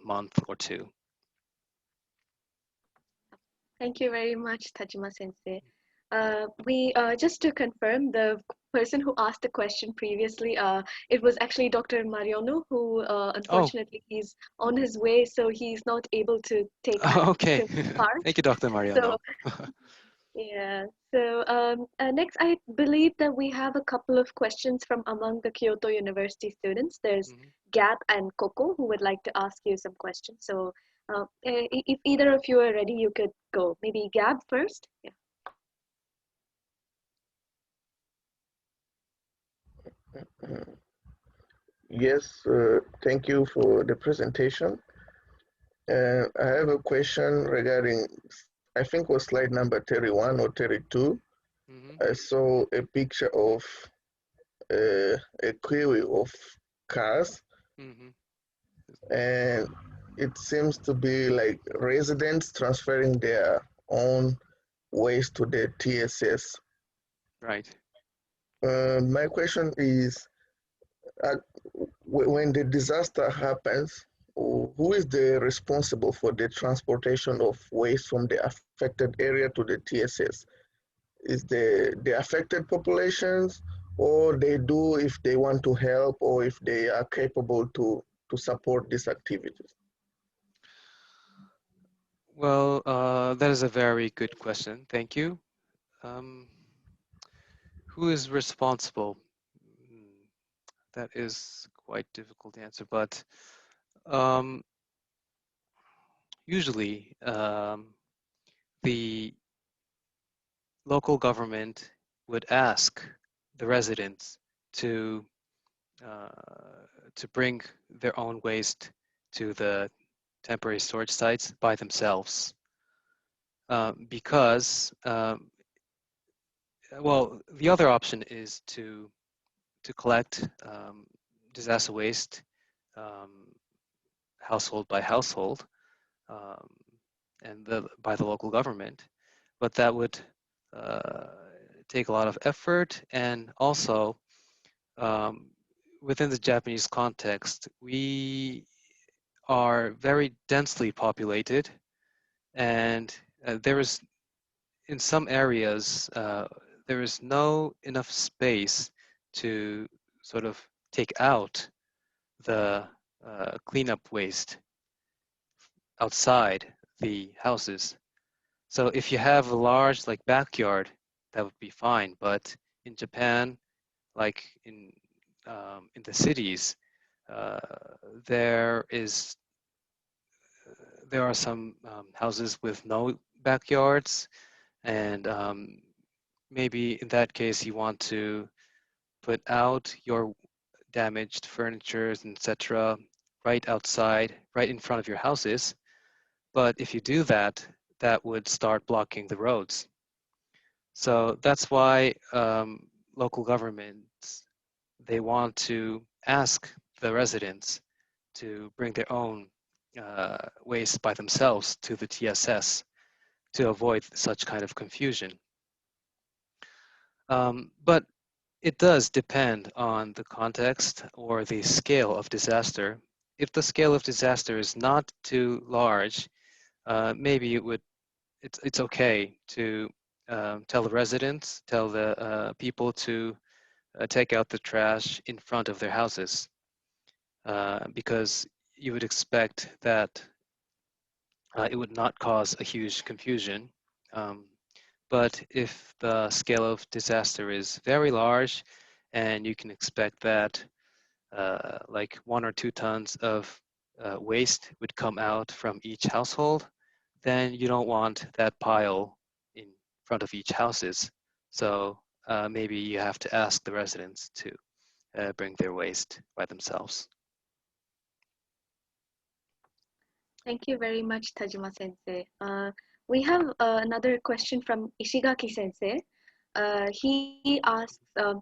month or two. Thank you very much, Tajima Sensei. We just to confirm, the person who asked the question previously, it was actually Dr. Mariano, who Oh, unfortunately he's on his way, so he's not able to take that okay. part. Thank you, Dr. So Mariano. yeah. So next, I believe that we have a couple of questions from among the Kyoto University students. There's Mhm. Gab and Coco who would like to ask you some questions. So if either of you are ready, you could go. Maybe Gab first. Yeah. Yes, thank you for the presentation. I have a question regarding, I think it was slide number 31 or 32. Mhm. I saw a picture of a queue of cars, Mhm. and it seems to be like residents transferring their own waste to the TSS. Right. My question is, uh, when the disaster happens, who is the responsible for the transportation of waste from the affected area to the TSS? Is the affected populations, or they do if they want to help, or if they are capable to support these activities? Well, that is a very good question. Thank you. Um, who is responsible? Hmm, That is quite difficult to answer, but um, usually the local government would ask the residents to to bring their own waste to the temporary storage sites by themselves. Because, well, the other option is to collect disaster waste household by household um, and by the local government, but that would take a lot of effort, and also um, within the Japanese context, we are very densely populated, and there is, in some areas, there is no enough space to sort of take out the cleanup waste outside the houses. So if you have a large like backyard, that would be fine. But in Japan, like in the cities, uh, there is there are some houses with no backyards, and maybe in that case you want to put out your damaged furniture, etc., right outside, right in front of your houses. But if you do that, that would start blocking the roads. So that's why local governments, they want to ask the residents to bring their own waste by themselves to the TSS to avoid such kind of confusion. But it does depend on the context or the scale of disaster. If the scale of disaster is not too large, maybe it's okay to tell the residents, tell the people to take out the trash in front of their houses, because you would expect that it would not cause a huge confusion. Um, but if the scale of disaster is very large, and you can expect that like 1 or 2 tons of waste would come out from each household, then you don't want that pile in front of each houses. So maybe you have to ask the residents to bring their waste by themselves. Thank you very much, Tajima Sensei. We have another question from Ishigaki Sensei. He asks,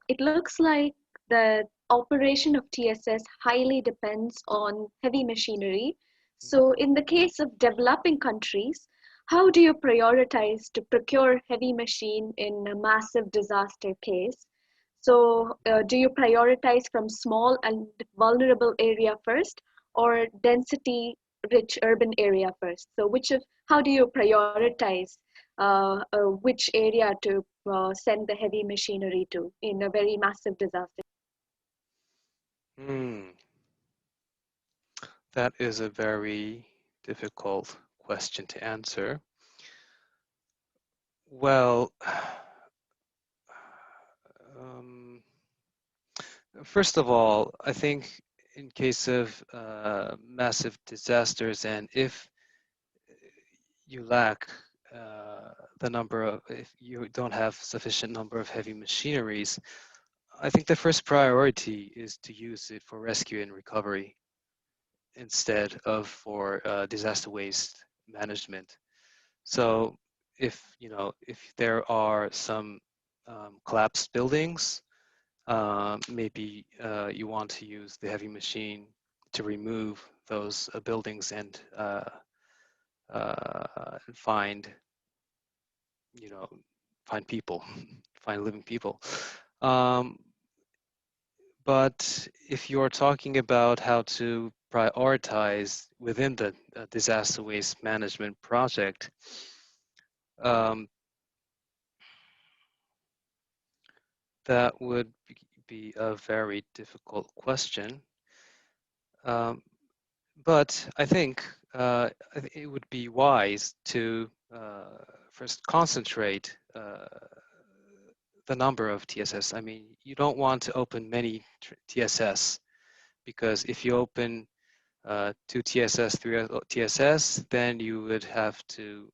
it looks like the operation of TSS highly depends on heavy machinery. So in the case of developing countries, how do you prioritize to procure heavy machine in a massive disaster case? So do you prioritize from small and vulnerable area first, or density rich urban area first? So how do you prioritize which area to send the heavy machinery to in a very massive disaster? That is a very difficult question to answer. Well, first of all, I think in case of massive disasters, and if you lack if you don't have sufficient number of heavy machineries, I think the first priority is to use it for rescue and recovery instead of for disaster waste management. So if there are some collapsed buildings, maybe you want to use the heavy machine to remove those buildings and find find people, find living people. But if you're talking about how to prioritize within the disaster waste management project, that would be a very difficult question. But I think it would be wise to first concentrate the number of TSS. I mean, you don't want to open many TSS, because if you open 2 TSS, 3 TSS, then you would have to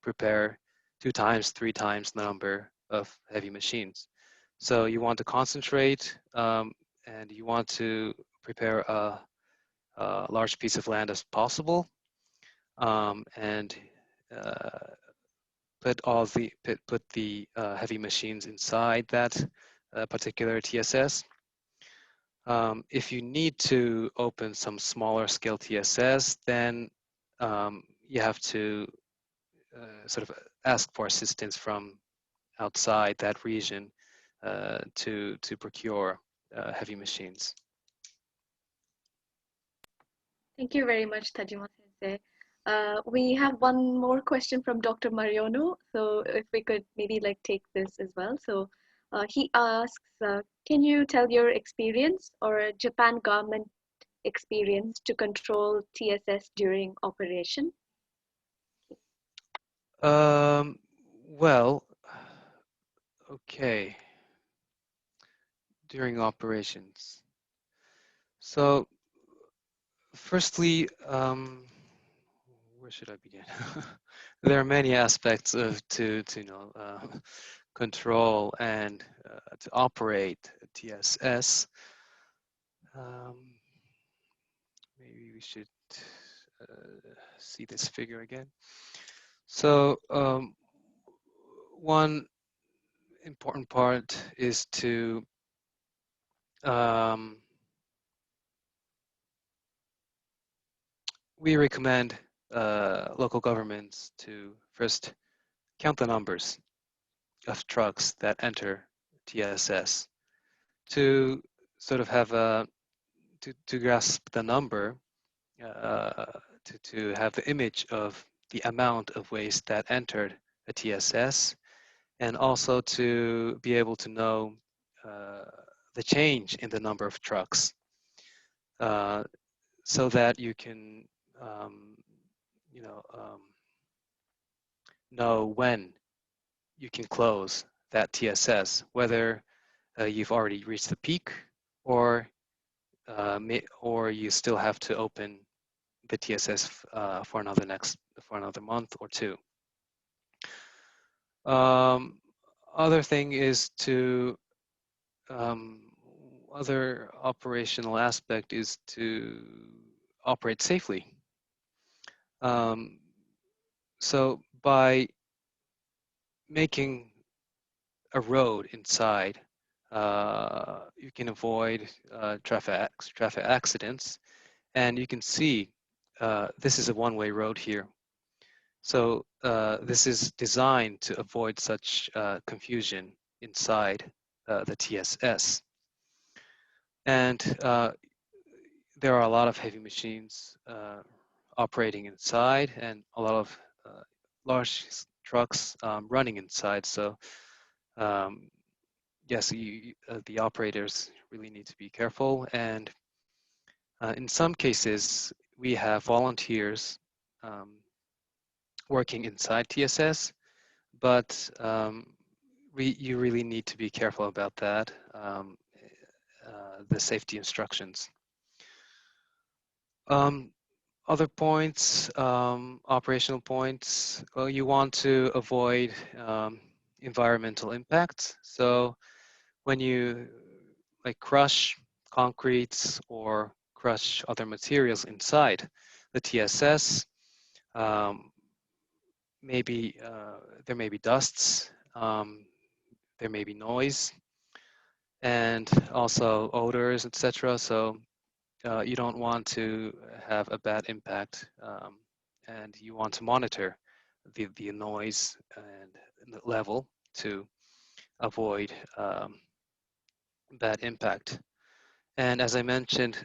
prepare 2 times, 3 times the number of heavy machines. So you want to concentrate and you want to prepare a large piece of land as possible, and put the heavy machines inside that particular TSS. If you need to open some smaller scale TSS, then you have to sort of ask for assistance from outside that region to procure heavy machines. Thank you very much, Tajima Sensei. We have one more question from Dr. Mariano. So if we could maybe like take this as well. So he asks, can you tell your experience or Japan government experience to control TSS during operation? Well, okay. During operations. So firstly, where should I begin? There are many aspects of to control and to operate TSS. Maybe we should see this figure again. So one important part is to we recommend local governments to first count the numbers of trucks that enter TSS to sort of have to grasp the number, to have the image of the amount of waste that entered a TSS, and also to be able to know the change in the number of trucks, so that you can know when you can close that TSS, whether you've already reached the peak, or you still have to open the TSS for another month or two. Other thing is to other operational aspect is to operate safely. So by making a road inside, you can avoid traffic accidents, and you can see this is a one-way road here. So this is designed to avoid such confusion inside the TSS. And there are a lot of heavy machines operating inside, and a lot of large trucks running inside. So yes, the operators really need to be careful. And in some cases, we have volunteers working inside TSS, but you really need to be careful about that, the safety instructions. Other points, operational points, well, you want to avoid environmental impacts. So when you crush concretes or crush other materials inside the TSS, maybe there may be dusts, there may be noise, and also odors, etc. So you don't want to have a bad impact, and you want to monitor the noise and the level to avoid bad impact. And as I mentioned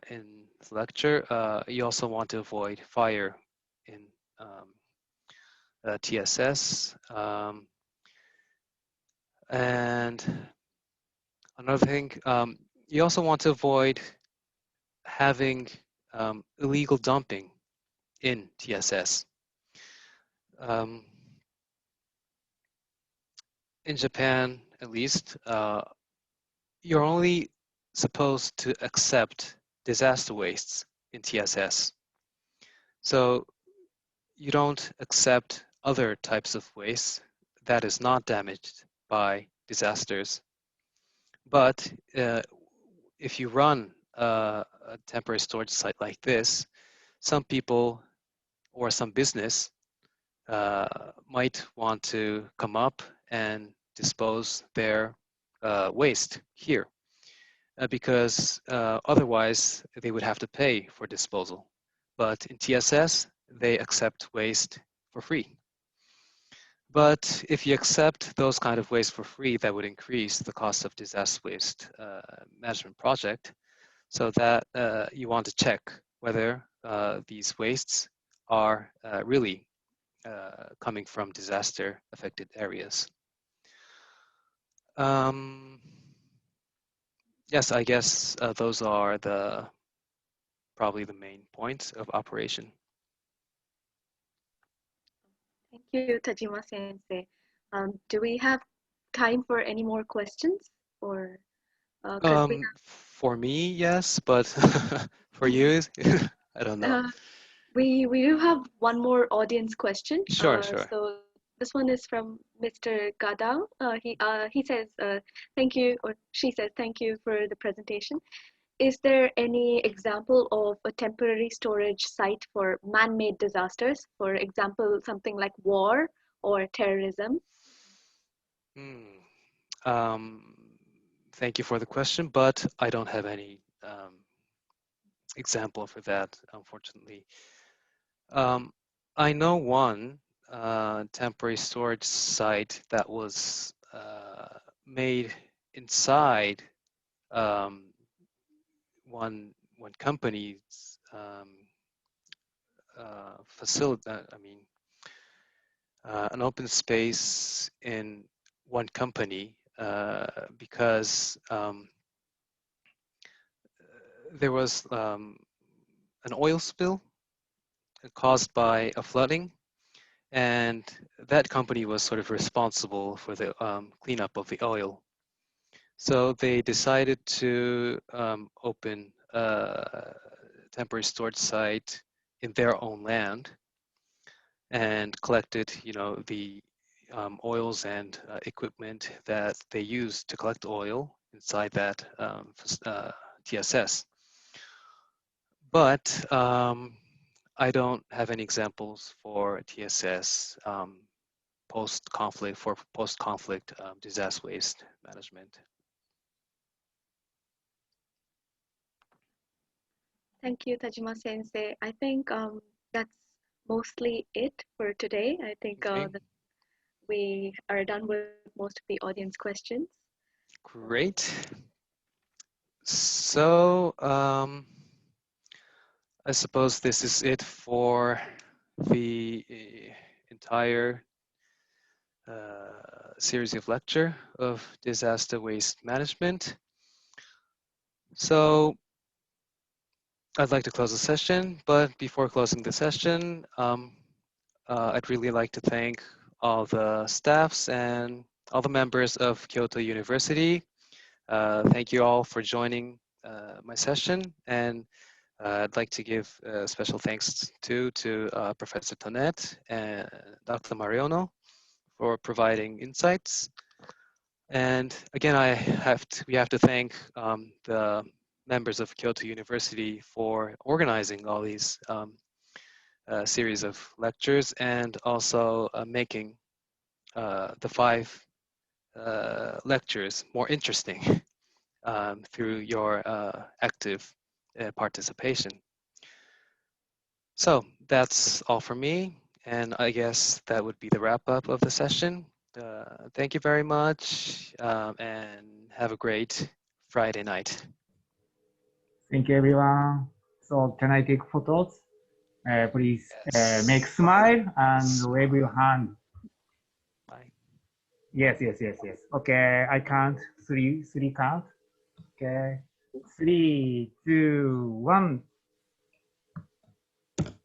in the lecture, you also want to avoid fire in TSS. And another thing, you also want to avoid having illegal dumping in TSS. In Japan, at least, you're only supposed to accept disaster wastes in TSS. So you don't accept other types of waste that is not damaged by disasters. But if you run a temporary storage site like this, some people or some business might want to come up and dispose their waste here because otherwise they would have to pay for disposal. But in TSS, they accept waste for free. But if you accept those kind of waste for free, that would increase the cost of disaster waste management project. So that you want to check whether these wastes are really coming from disaster affected areas. Yes, I guess those are probably the main points of operation. Thank you, Tajima Sensei. Do we have time for any more questions? Or for me, yes, but for you, I don't know. We do have one more audience question. Sure, sure. So this one is from Mr. Gadao. He says thank you, or she says thank you for the presentation. Is there any example of a temporary storage site for man-made disasters? For example, something like war or terrorism? Thank you for the question, but I don't have any example for that, unfortunately. I know one temporary storage site that was made inside one company's facility. An open space in one company because there was an oil spill caused by a flooding, and that company was sort of responsible for the cleanup of the oil. So they decided to open a temporary storage site in their own land and collected, the oils and equipment that they used to collect oil inside that TSS. But I don't have any examples for TSS post-conflict disaster waste management. Thank you, Tajima Sensei. I think that's mostly it for today. I think we are done with most of the audience questions. Great. So I suppose this is it for the entire series of lecture of disaster waste management. So I'd like to close the session, but before closing the session, I'd really like to thank all the staffs and all the members of Kyoto University. Thank you all for joining my session, and I'd like to give special thanks to Professor Tonet and Dr. Mariano for providing insights. And again, we have to thank the members of Kyoto University for organizing all these series of lectures and also making the 5 lectures more interesting through your active participation. So that's all for me, and I guess that would be the wrap up of the session. Thank you very much, and have a great Friday night. Thank you, everyone. So can I take photos? Please make smile and wave your hand. Bye. Yes. Okay, I count three count. Okay, 3, 2, 1.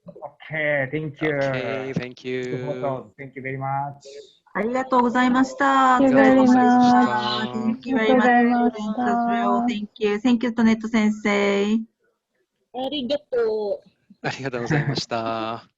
Okay, thank you. Okay, thank you. Thank you very much. ありがとうございました。 Thank you very much. Thank you very much, students as well. Thank you. Thank you, Toneto Sensei. ありがとう。ありがとうございました。